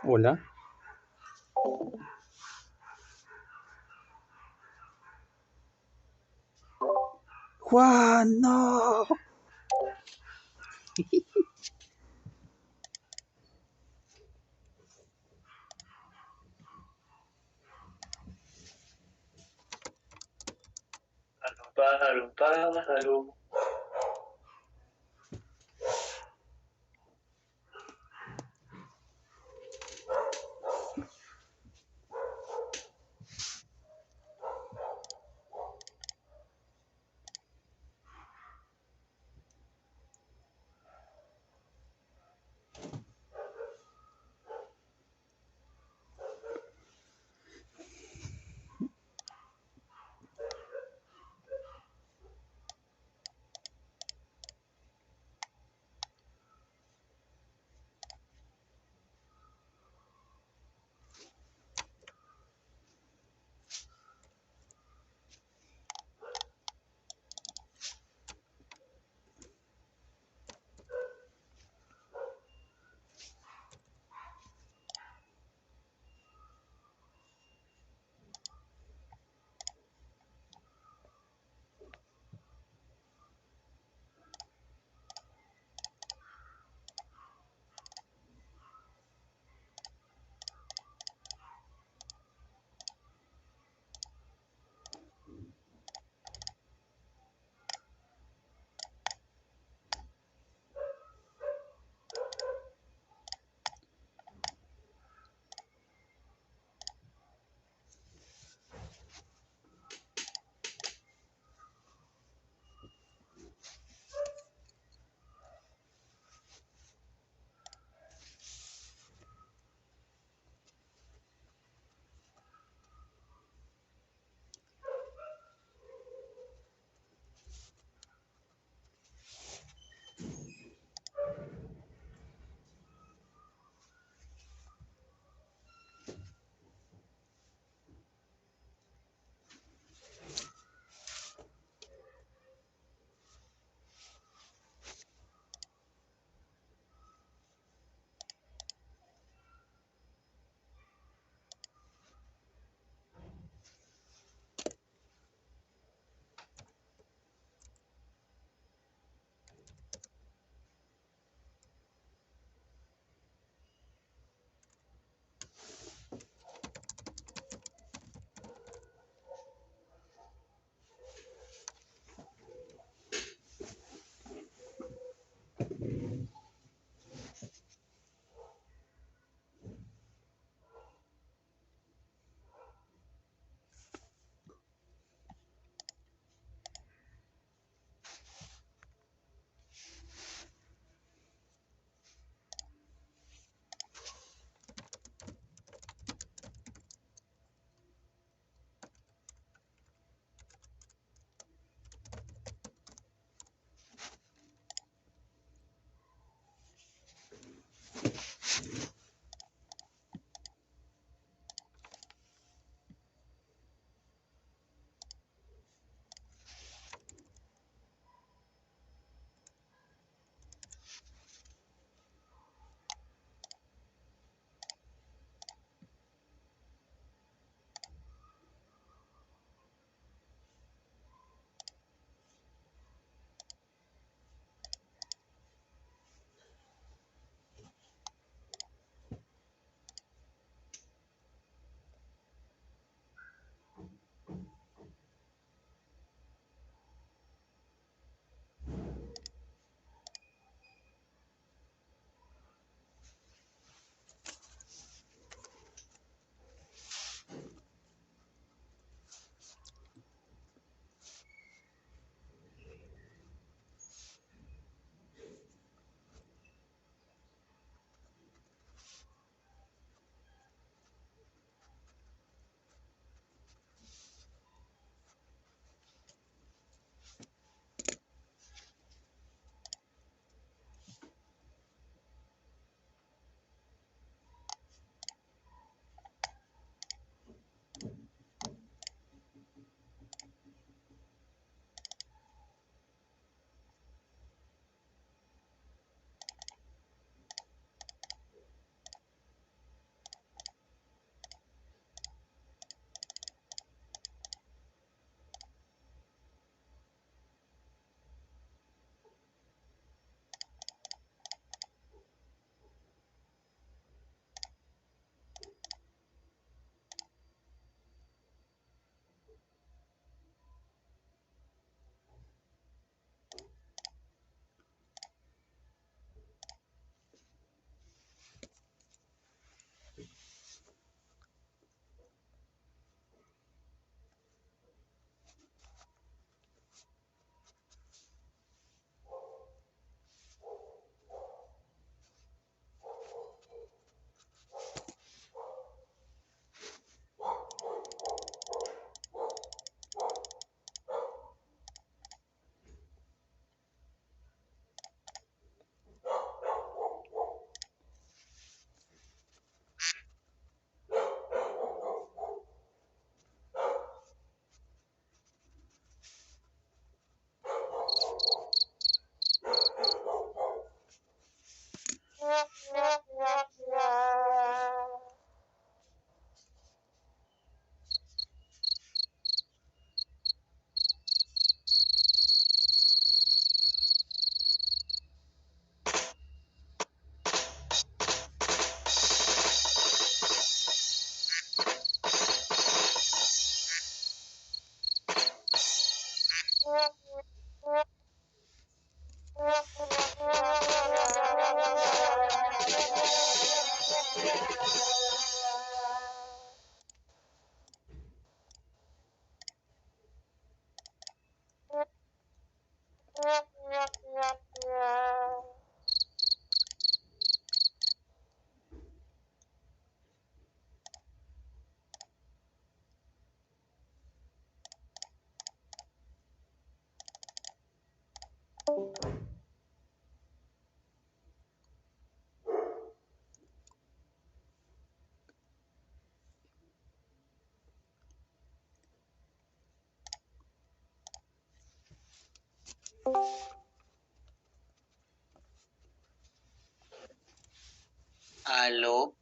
Hola. Juan, no. Pájaro, pájaro. Aló,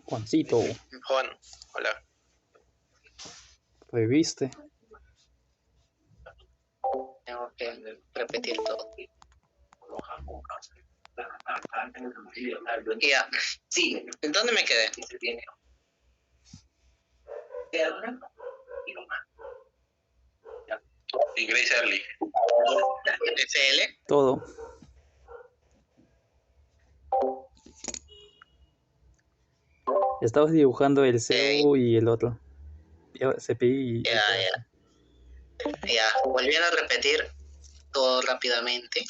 Juancito, Juan, hola. ¿reviste? tengo que repetir todo. Ya, sí, ¿dónde me quedé? Y Grace Early. FL. Todo. Estabas dibujando el CU y el otro. CPI y Ya, todo ya. eso. Ya, volviendo a repetir todo rápidamente.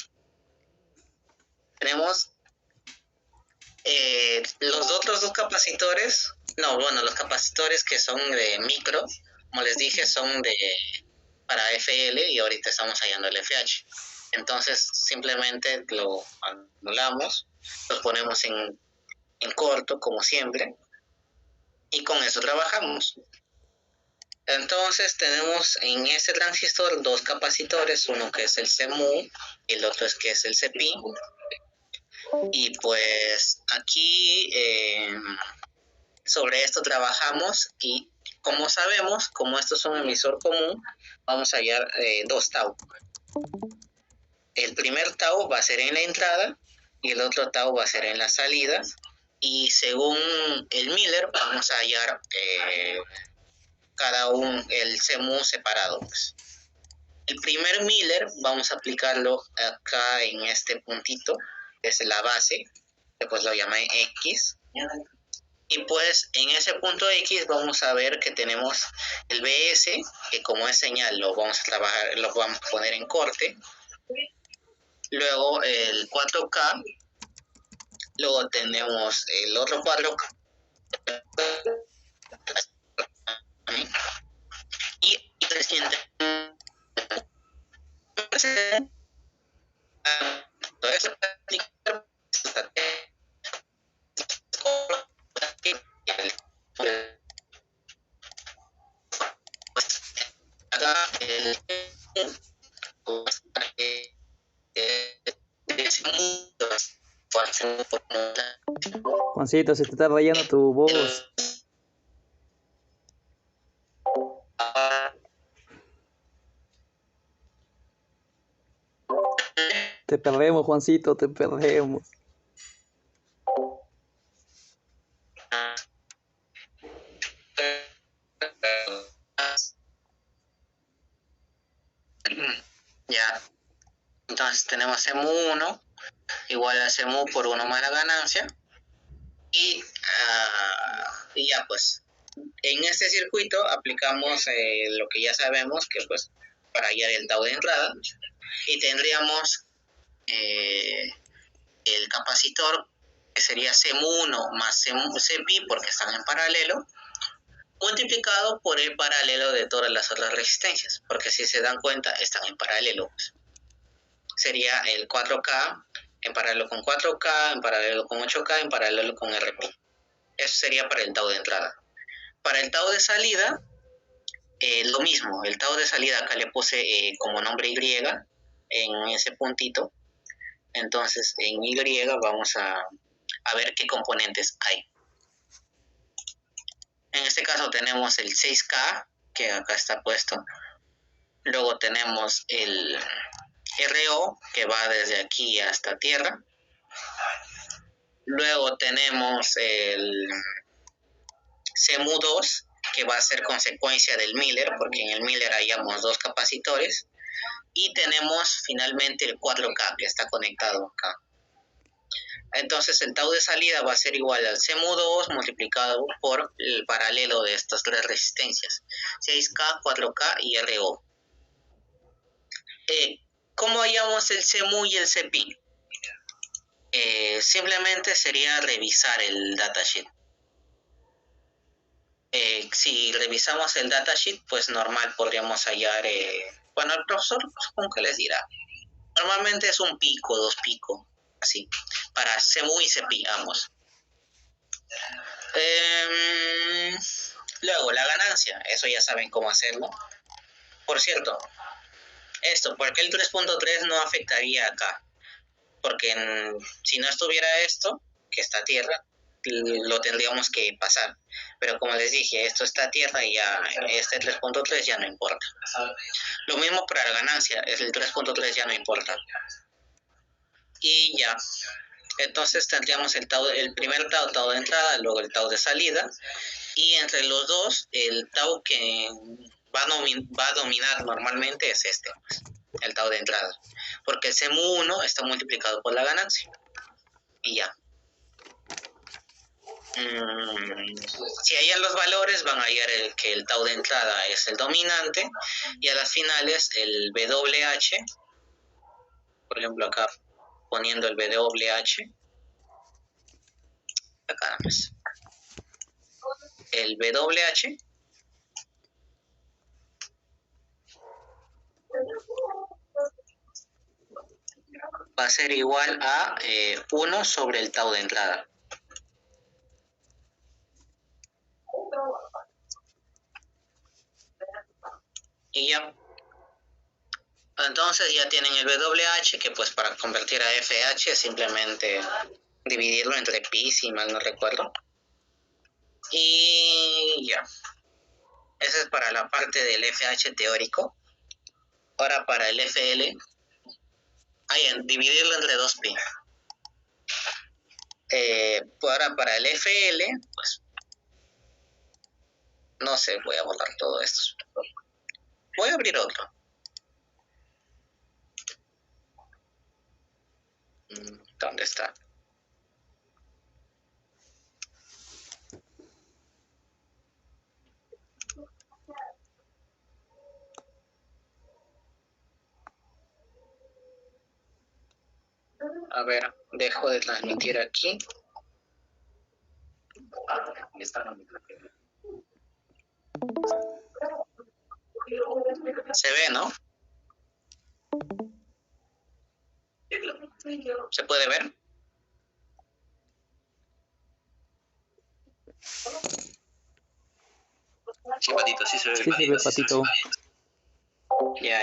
Tenemos los otros dos capacitores. No, bueno, los capacitores que son de micro, como les dije, son de para FL y ahorita estamos hallando el FH. Entonces simplemente lo anulamos, los ponemos en corto como siempre y con eso trabajamos. Entonces tenemos en este transistor dos capacitores, uno que es el CMU y el otro es que es el CPI. Y pues aquí sobre esto trabajamos y como sabemos, como esto es un emisor común, vamos a hallar dos tau. El primer tau va a ser en la entrada y el otro tau va a ser en la salida. Y según el Miller vamos a hallar cada uno el CMU separado. Pues. El primer Miller vamos a aplicarlo acá en este puntito, que es la base, después lo llama X. Y pues en ese punto X vamos a ver que tenemos el BS, que como es señal lo vamos a trabajar, lo vamos a poner en corte. Luego el 4K, luego tenemos el otro 4K. Y recientemente Juancito, se te está rayando tu voz. Te perdemos, Juancito, te perdemos. Ya, entonces tenemos CMU1 igual a CMU por 1 más la ganancia y ya pues en este circuito aplicamos lo que ya sabemos que pues para hallar el tau de entrada y tendríamos el capacitor que sería CMU1 más CPI porque están en paralelo multiplicado por el paralelo de todas las otras resistencias, porque si se dan cuenta están en paralelo. Sería el 4K en paralelo con 4K, en paralelo con 8K, en paralelo con RP. Eso sería para el tau de entrada. Para el tau de salida, lo mismo. El tau de salida acá le puse como nombre Y en ese puntito. Entonces en Y vamos a ver qué componentes hay. En este caso tenemos el 6K, que acá está puesto. Luego tenemos el RO, que va desde aquí hasta tierra. Luego tenemos el CMU2, que va a ser consecuencia del Miller, porque en el Miller hallamos dos capacitores, y tenemos finalmente el 4K que está conectado acá. Entonces el tau de salida va a ser igual al CMU2 multiplicado por el paralelo de estas tres resistencias, 6K, 4K y RO. ¿Cómo hallamos el CMU y el CPI? Simplemente sería revisar el datasheet. Si revisamos el datasheet, pues normal podríamos hallar, bueno, el profesor supongo que les dirá. Normalmente es un pico, dos picos, así, para CMU y CPI ambos. Luego, la ganancia, eso ya saben cómo hacerlo. Por cierto, esto, ¿por qué el 3.3 no afectaría acá? Porque si no estuviera esto, que está a tierra, lo tendríamos que pasar. Pero como les dije, esto está a tierra y ya este 3.3 ya no importa. Lo mismo para la ganancia, el 3.3 ya no importa. Y ya. Entonces tendríamos el primer tau de entrada, luego el tau de salida. Y entre los dos, el tau que va a dominar normalmente es este, el tau de entrada. Porque el CMU1 está multiplicado por la ganancia. Y ya. Si hallan los valores, van a hallar que el tau de entrada es el dominante. Y a las finales, el WH, por ejemplo acá, poniendo el WH, acá nada más. El WH va a ser igual a 1 sobre el tau de entrada. Y ya. Entonces ya tienen el WH, que pues para convertir a FH simplemente dividirlo entre pi, si mal no recuerdo. Y ya. Esa es para la parte del FH teórico. Ahora para el FL, dividirlo entre 2pi. Ahora para el FL, pues no sé, voy a borrar todo esto. Voy a abrir otro. ¿Dónde está? A ver, dejo de transmitir aquí. Se ve, ¿no? ¿Se puede ver? Sí, Patito, sí se ve. Sí, se ve, Patito. Ya.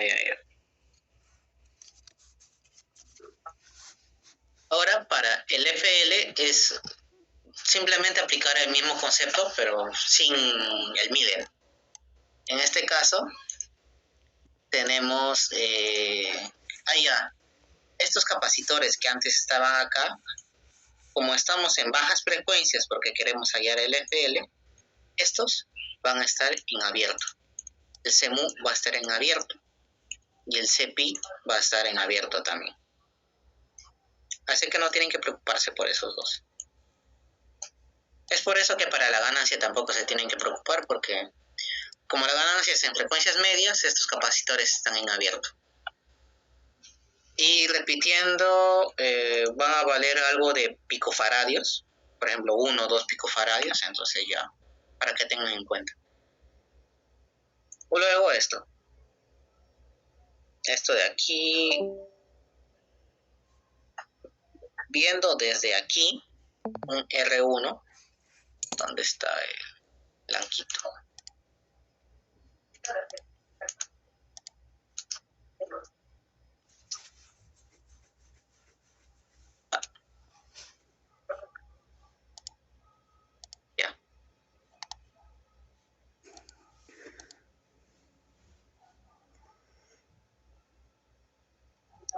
Ahora para el FL es simplemente aplicar el mismo concepto, pero sin el Miller. En este caso, tenemos estos capacitores que antes estaban acá. Como estamos en bajas frecuencias porque queremos hallar el FL, estos van a estar en abierto. El CMU va a estar en abierto y el CPI va a estar en abierto también. Así que no tienen que preocuparse por esos dos. Es por eso que para la ganancia tampoco se tienen que preocupar, porque como la ganancia es en frecuencias medias, estos capacitores están en abierto. Y repitiendo, van a valer algo de picofaradios, por ejemplo 1 o 2 picofaradios, entonces ya, para que tengan en cuenta. Luego esto de aquí, viendo desde aquí un R1, donde está el blanquito.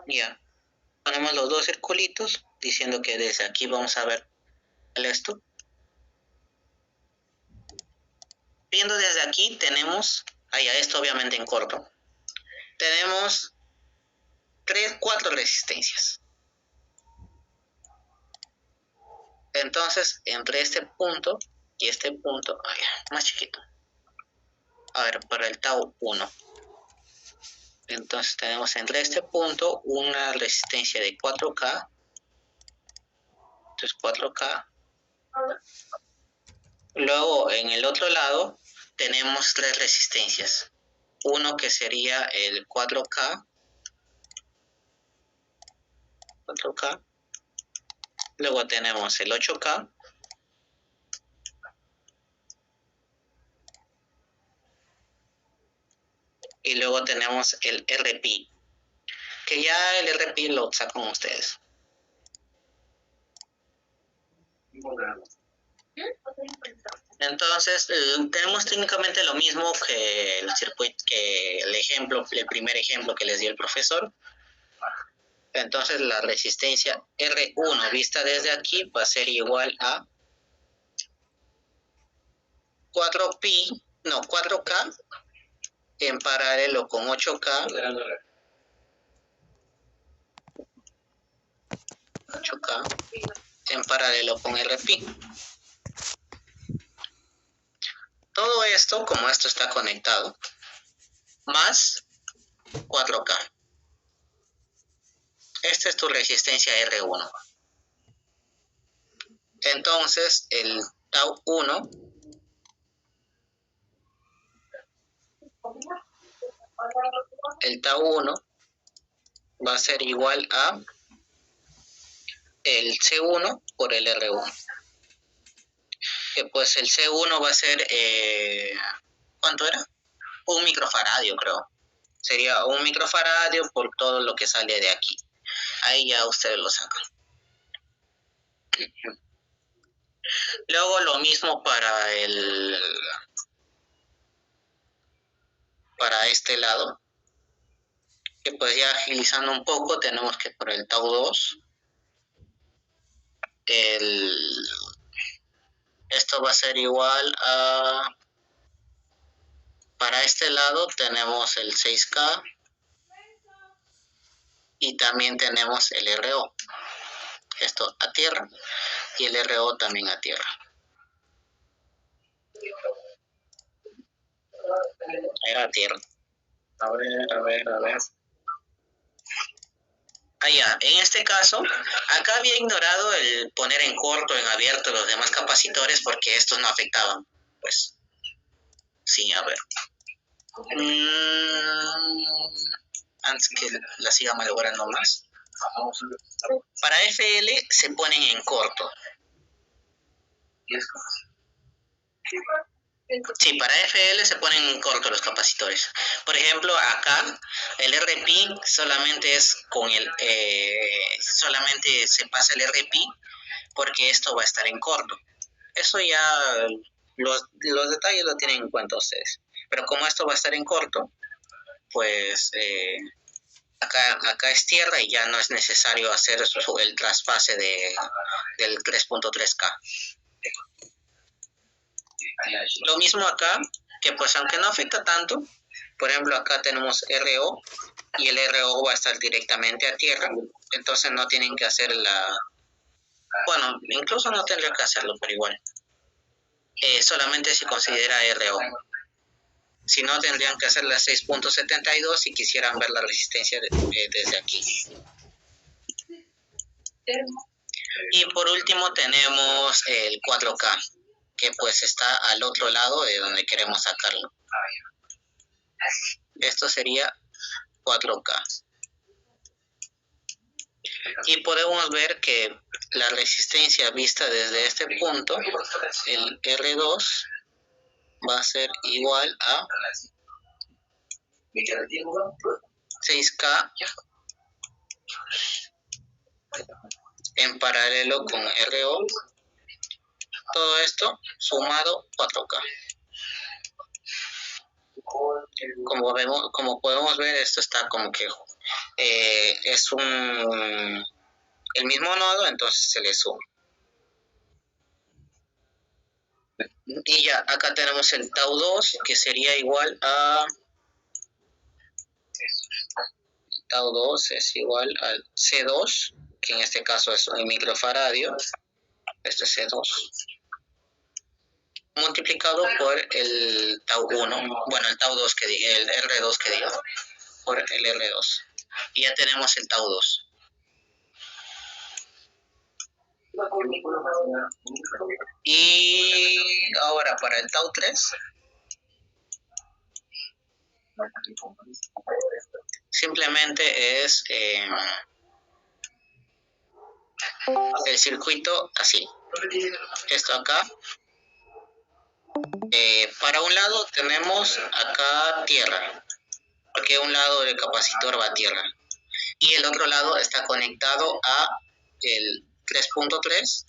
Ya, ponemos los dos circulitos diciendo que desde aquí vamos a ver el esto. viendo desde aquí tenemos, esto obviamente en corto, tenemos 4 resistencias. Entonces, entre este punto y este punto, más chiquito. A ver, para el tau 1. Entonces tenemos entre este punto una resistencia de 4K. Entonces 4K. Luego en el otro lado tenemos 3 resistencias. Uno que sería el 4K. 4K. Luego tenemos el 8K. Y luego tenemos el RP, que ya el RP lo sacan ustedes. Entonces, tenemos técnicamente lo mismo que el circuito, que el primer ejemplo que les dio el profesor. Entonces, la resistencia R1 vista desde aquí va a ser igual a 4K en paralelo con 8K. 8K en paralelo con RP. Todo esto, como esto está conectado, más 4K. Esta es tu resistencia R1. Entonces, el tau 1 va a ser igual a el C1 por el R1. Que pues el C1 va a ser, ¿cuánto era? 1 microfaradio, creo. Sería 1 microfaradio por todo lo que sale de aquí. Ahí ya ustedes lo sacan. Luego lo mismo para este lado. Que pues ya agilizando un poco tenemos que por el tau 2 esto va a ser igual a, para este lado tenemos el 6K y también tenemos el RO, esto a tierra, y el RO también a tierra. Era a tierra. A ver. En este caso, acá había ignorado el poner en corto, en abierto los demás capacitores porque estos no afectaban. Pues, sí, a ver. Antes que la siga malogrando más. Para FL se ponen en corto. Sí, para FL se ponen en corto los capacitores. Por ejemplo, acá el RP solamente es con solamente se pasa el RP porque esto va a estar en corto. Eso ya los detalles lo tienen en cuenta ustedes. Pero como esto va a estar en corto, pues acá es tierra y ya no es necesario hacer el traspase del 3.3K. Lo mismo acá, que pues aunque no afecta tanto, por ejemplo acá tenemos RO y el RO va a estar directamente a tierra, entonces no tienen que hacer bueno, incluso no tendría que hacerlo, pero igual. Solamente se considera RO. Si no, tendrían que hacer la 6.72 si quisieran ver la resistencia desde aquí. Y por último tenemos el 4K, que pues está al otro lado de donde queremos sacarlo. Esto sería 4K. Y podemos ver que la resistencia vista desde este punto, el R2, va a ser igual a 6K en paralelo con RO. Todo esto sumado 4K. Como podemos ver, esto está como que es el mismo nodo, entonces se le suma. Y ya, acá tenemos el tau 2, que sería igual a... Tau 2 es igual al C2, que en este caso es un microfaradio. Este es C2. Multiplicado por el tau 1, bueno, el tau 2 que dije, el R2 que digo, por el R2. Y ya tenemos el tau 2. Y ahora para el tau 3, simplemente es el circuito así. Esto acá. Para un lado tenemos acá tierra, porque un lado del capacitor va a tierra. Y el otro lado está conectado a el 3.3,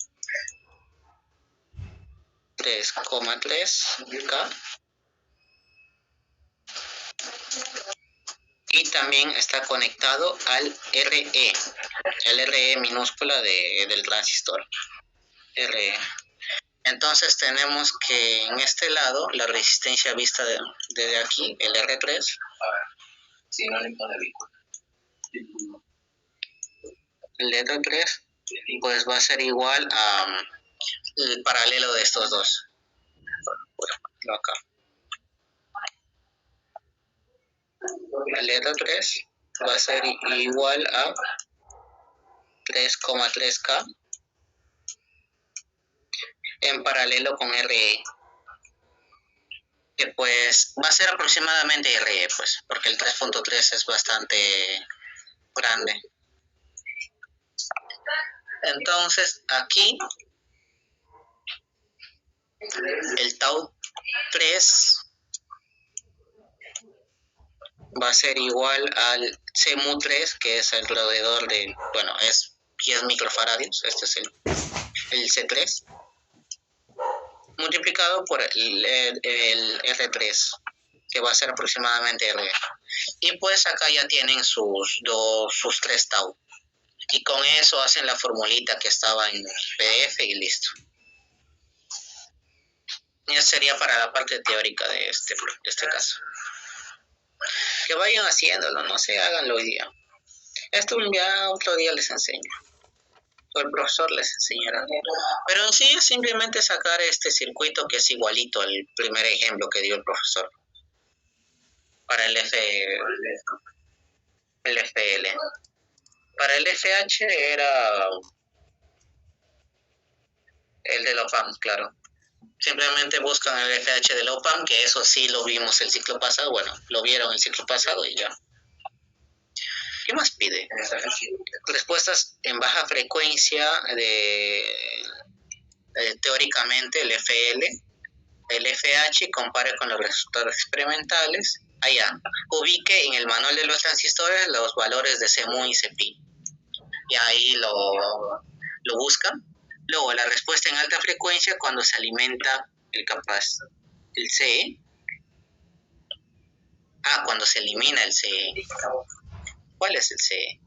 3,3K. Y también está conectado al RE, el RE minúscula del transistor. RE. Entonces tenemos que en este lado, la resistencia vista desde aquí, el R3, el R3, pues va a ser igual a el paralelo de estos dos. Bueno, acá. El R3 va a ser igual a 3,3K en paralelo con RE, que pues va a ser aproximadamente RE, pues, porque el 3.3 es bastante grande. Entonces aquí el tau 3 va a ser igual al CMU3, que es alrededor de, bueno, es 10 microfaradios, este es el C3, multiplicado por el R3, que va a ser aproximadamente R. Y pues acá ya tienen sus 3 tau. Y con eso hacen la formulita que estaba en PDF y listo. Y eso sería para la parte teórica de este caso. Que vayan haciéndolo, no sé, háganlo hoy día. Esto ya otro día les enseño. O el profesor les enseñará. Pero en sí es simplemente sacar este circuito que es igualito al primer ejemplo que dio el profesor. Para el FL. Para el FH era el de la OPAM, claro. Simplemente buscan el FH de la OPAM, que eso sí lo vimos el ciclo pasado. Bueno, lo vieron el ciclo pasado y ya. ¿Qué más pide? Respuestas en baja frecuencia teóricamente el FL, el FH, compare con los resultados experimentales. Allá, ubique en el manual de los transistores los valores de CMU y CPI. Y ahí lo buscan. Luego, la respuesta en alta frecuencia cuando se alimenta el CE. Cuando se elimina el CE. ¿Cuál es el CE?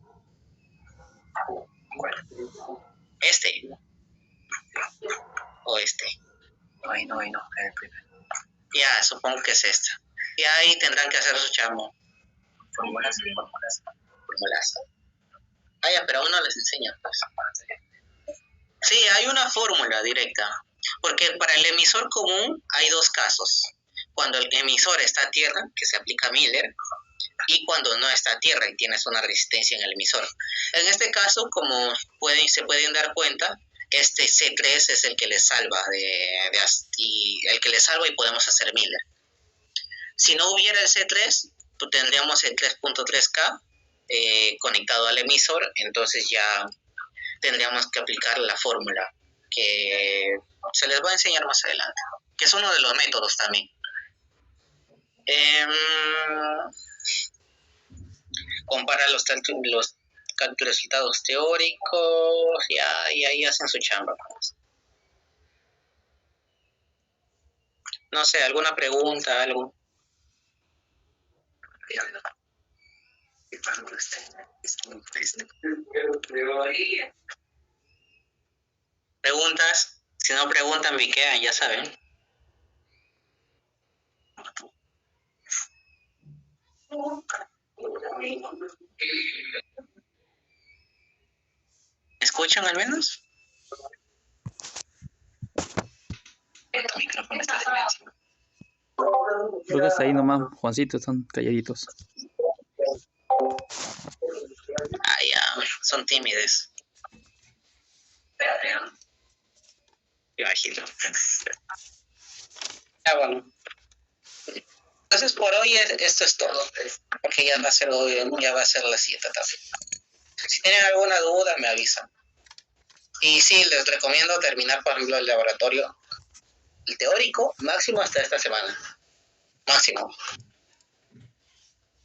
¿Este? ¿O este? No, el primero. Ya, supongo que es esta. Y ahí tendrán que hacer su chamo. Fórmulas. Ya, pero aún no les enseñan. Pues. Sí, hay una fórmula directa. Porque para el emisor común hay dos casos. Cuando el emisor está a tierra, que se aplica Miller, y cuando no está a tierra y tienes una resistencia en el emisor. En este caso, como se pueden dar cuenta, este C3 es el que le salva y podemos hacer Miller. Si no hubiera el C3, pues tendríamos el 3.3K conectado al emisor, entonces ya tendríamos que aplicar la fórmula que se les va a enseñar más adelante, que es uno de los métodos también. Compara los resultados teóricos y ahí hacen su chamba. No sé, ¿alguna pregunta, algo? ¿Preguntas? Si no preguntan, biquean, ya saben. ¿Me escuchan al menos? Tu micrófono está silenciado. Creo que está ahí nomás, Juancito, están calladitos. Ah, ya, son tímides. Imagino. Ah, bueno. Entonces por hoy esto es todo. Porque ya va a ser las 7 tarde. Si tienen alguna duda me avisan. Y sí, les recomiendo terminar, por ejemplo, el laboratorio, el teórico, máximo hasta esta semana. Máximo.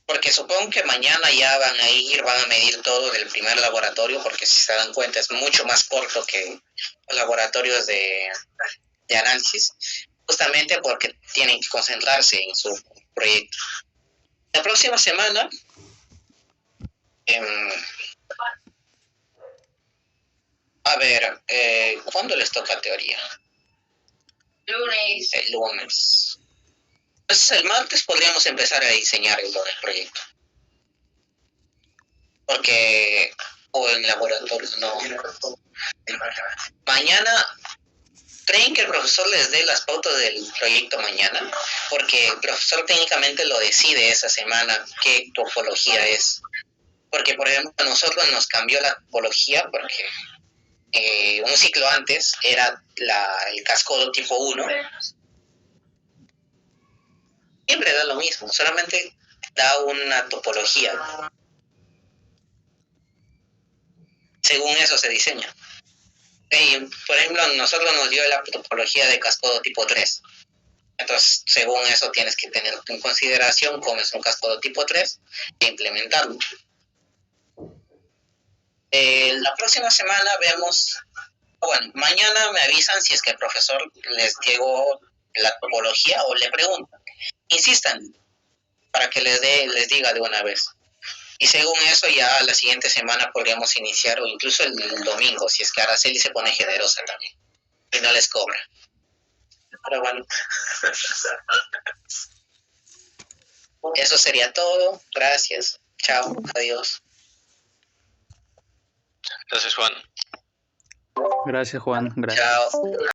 Porque supongo que mañana ya van a medir todo del primer laboratorio, porque si se dan cuenta es mucho más corto que los laboratorios de análisis, justamente porque tienen que concentrarse en su proyecto. La próxima semana, a ver, ¿cuándo les toca teoría? Lunes. El lunes. Entonces el martes podríamos empezar a diseñar el proyecto. Porque, o en laboratorio, no. Mañana, ¿creen que el profesor les dé las pautas del proyecto mañana? Porque el profesor técnicamente lo decide esa semana qué topología es. Porque, por ejemplo, a nosotros nos cambió la topología porque un ciclo antes era el cascodo tipo 1. Siempre da lo mismo, solamente da una topología. Según eso se diseña. Por ejemplo, a nosotros nos dio la topología de cascodo tipo 3. Entonces, según eso tienes que tener en consideración cómo es un cascodo tipo 3 e implementarlo. La próxima semana vemos, bueno, mañana me avisan si es que el profesor les llegó la topología o le preguntan. Insistan para que les diga de una vez. Y según eso ya la siguiente semana podríamos iniciar, o incluso el domingo, si es que Araceli se pone generosa también y no les cobra. Pero bueno, eso sería todo. Gracias. Chao. Adiós. Gracias, Juan. Gracias, Juan. Gracias. Chao.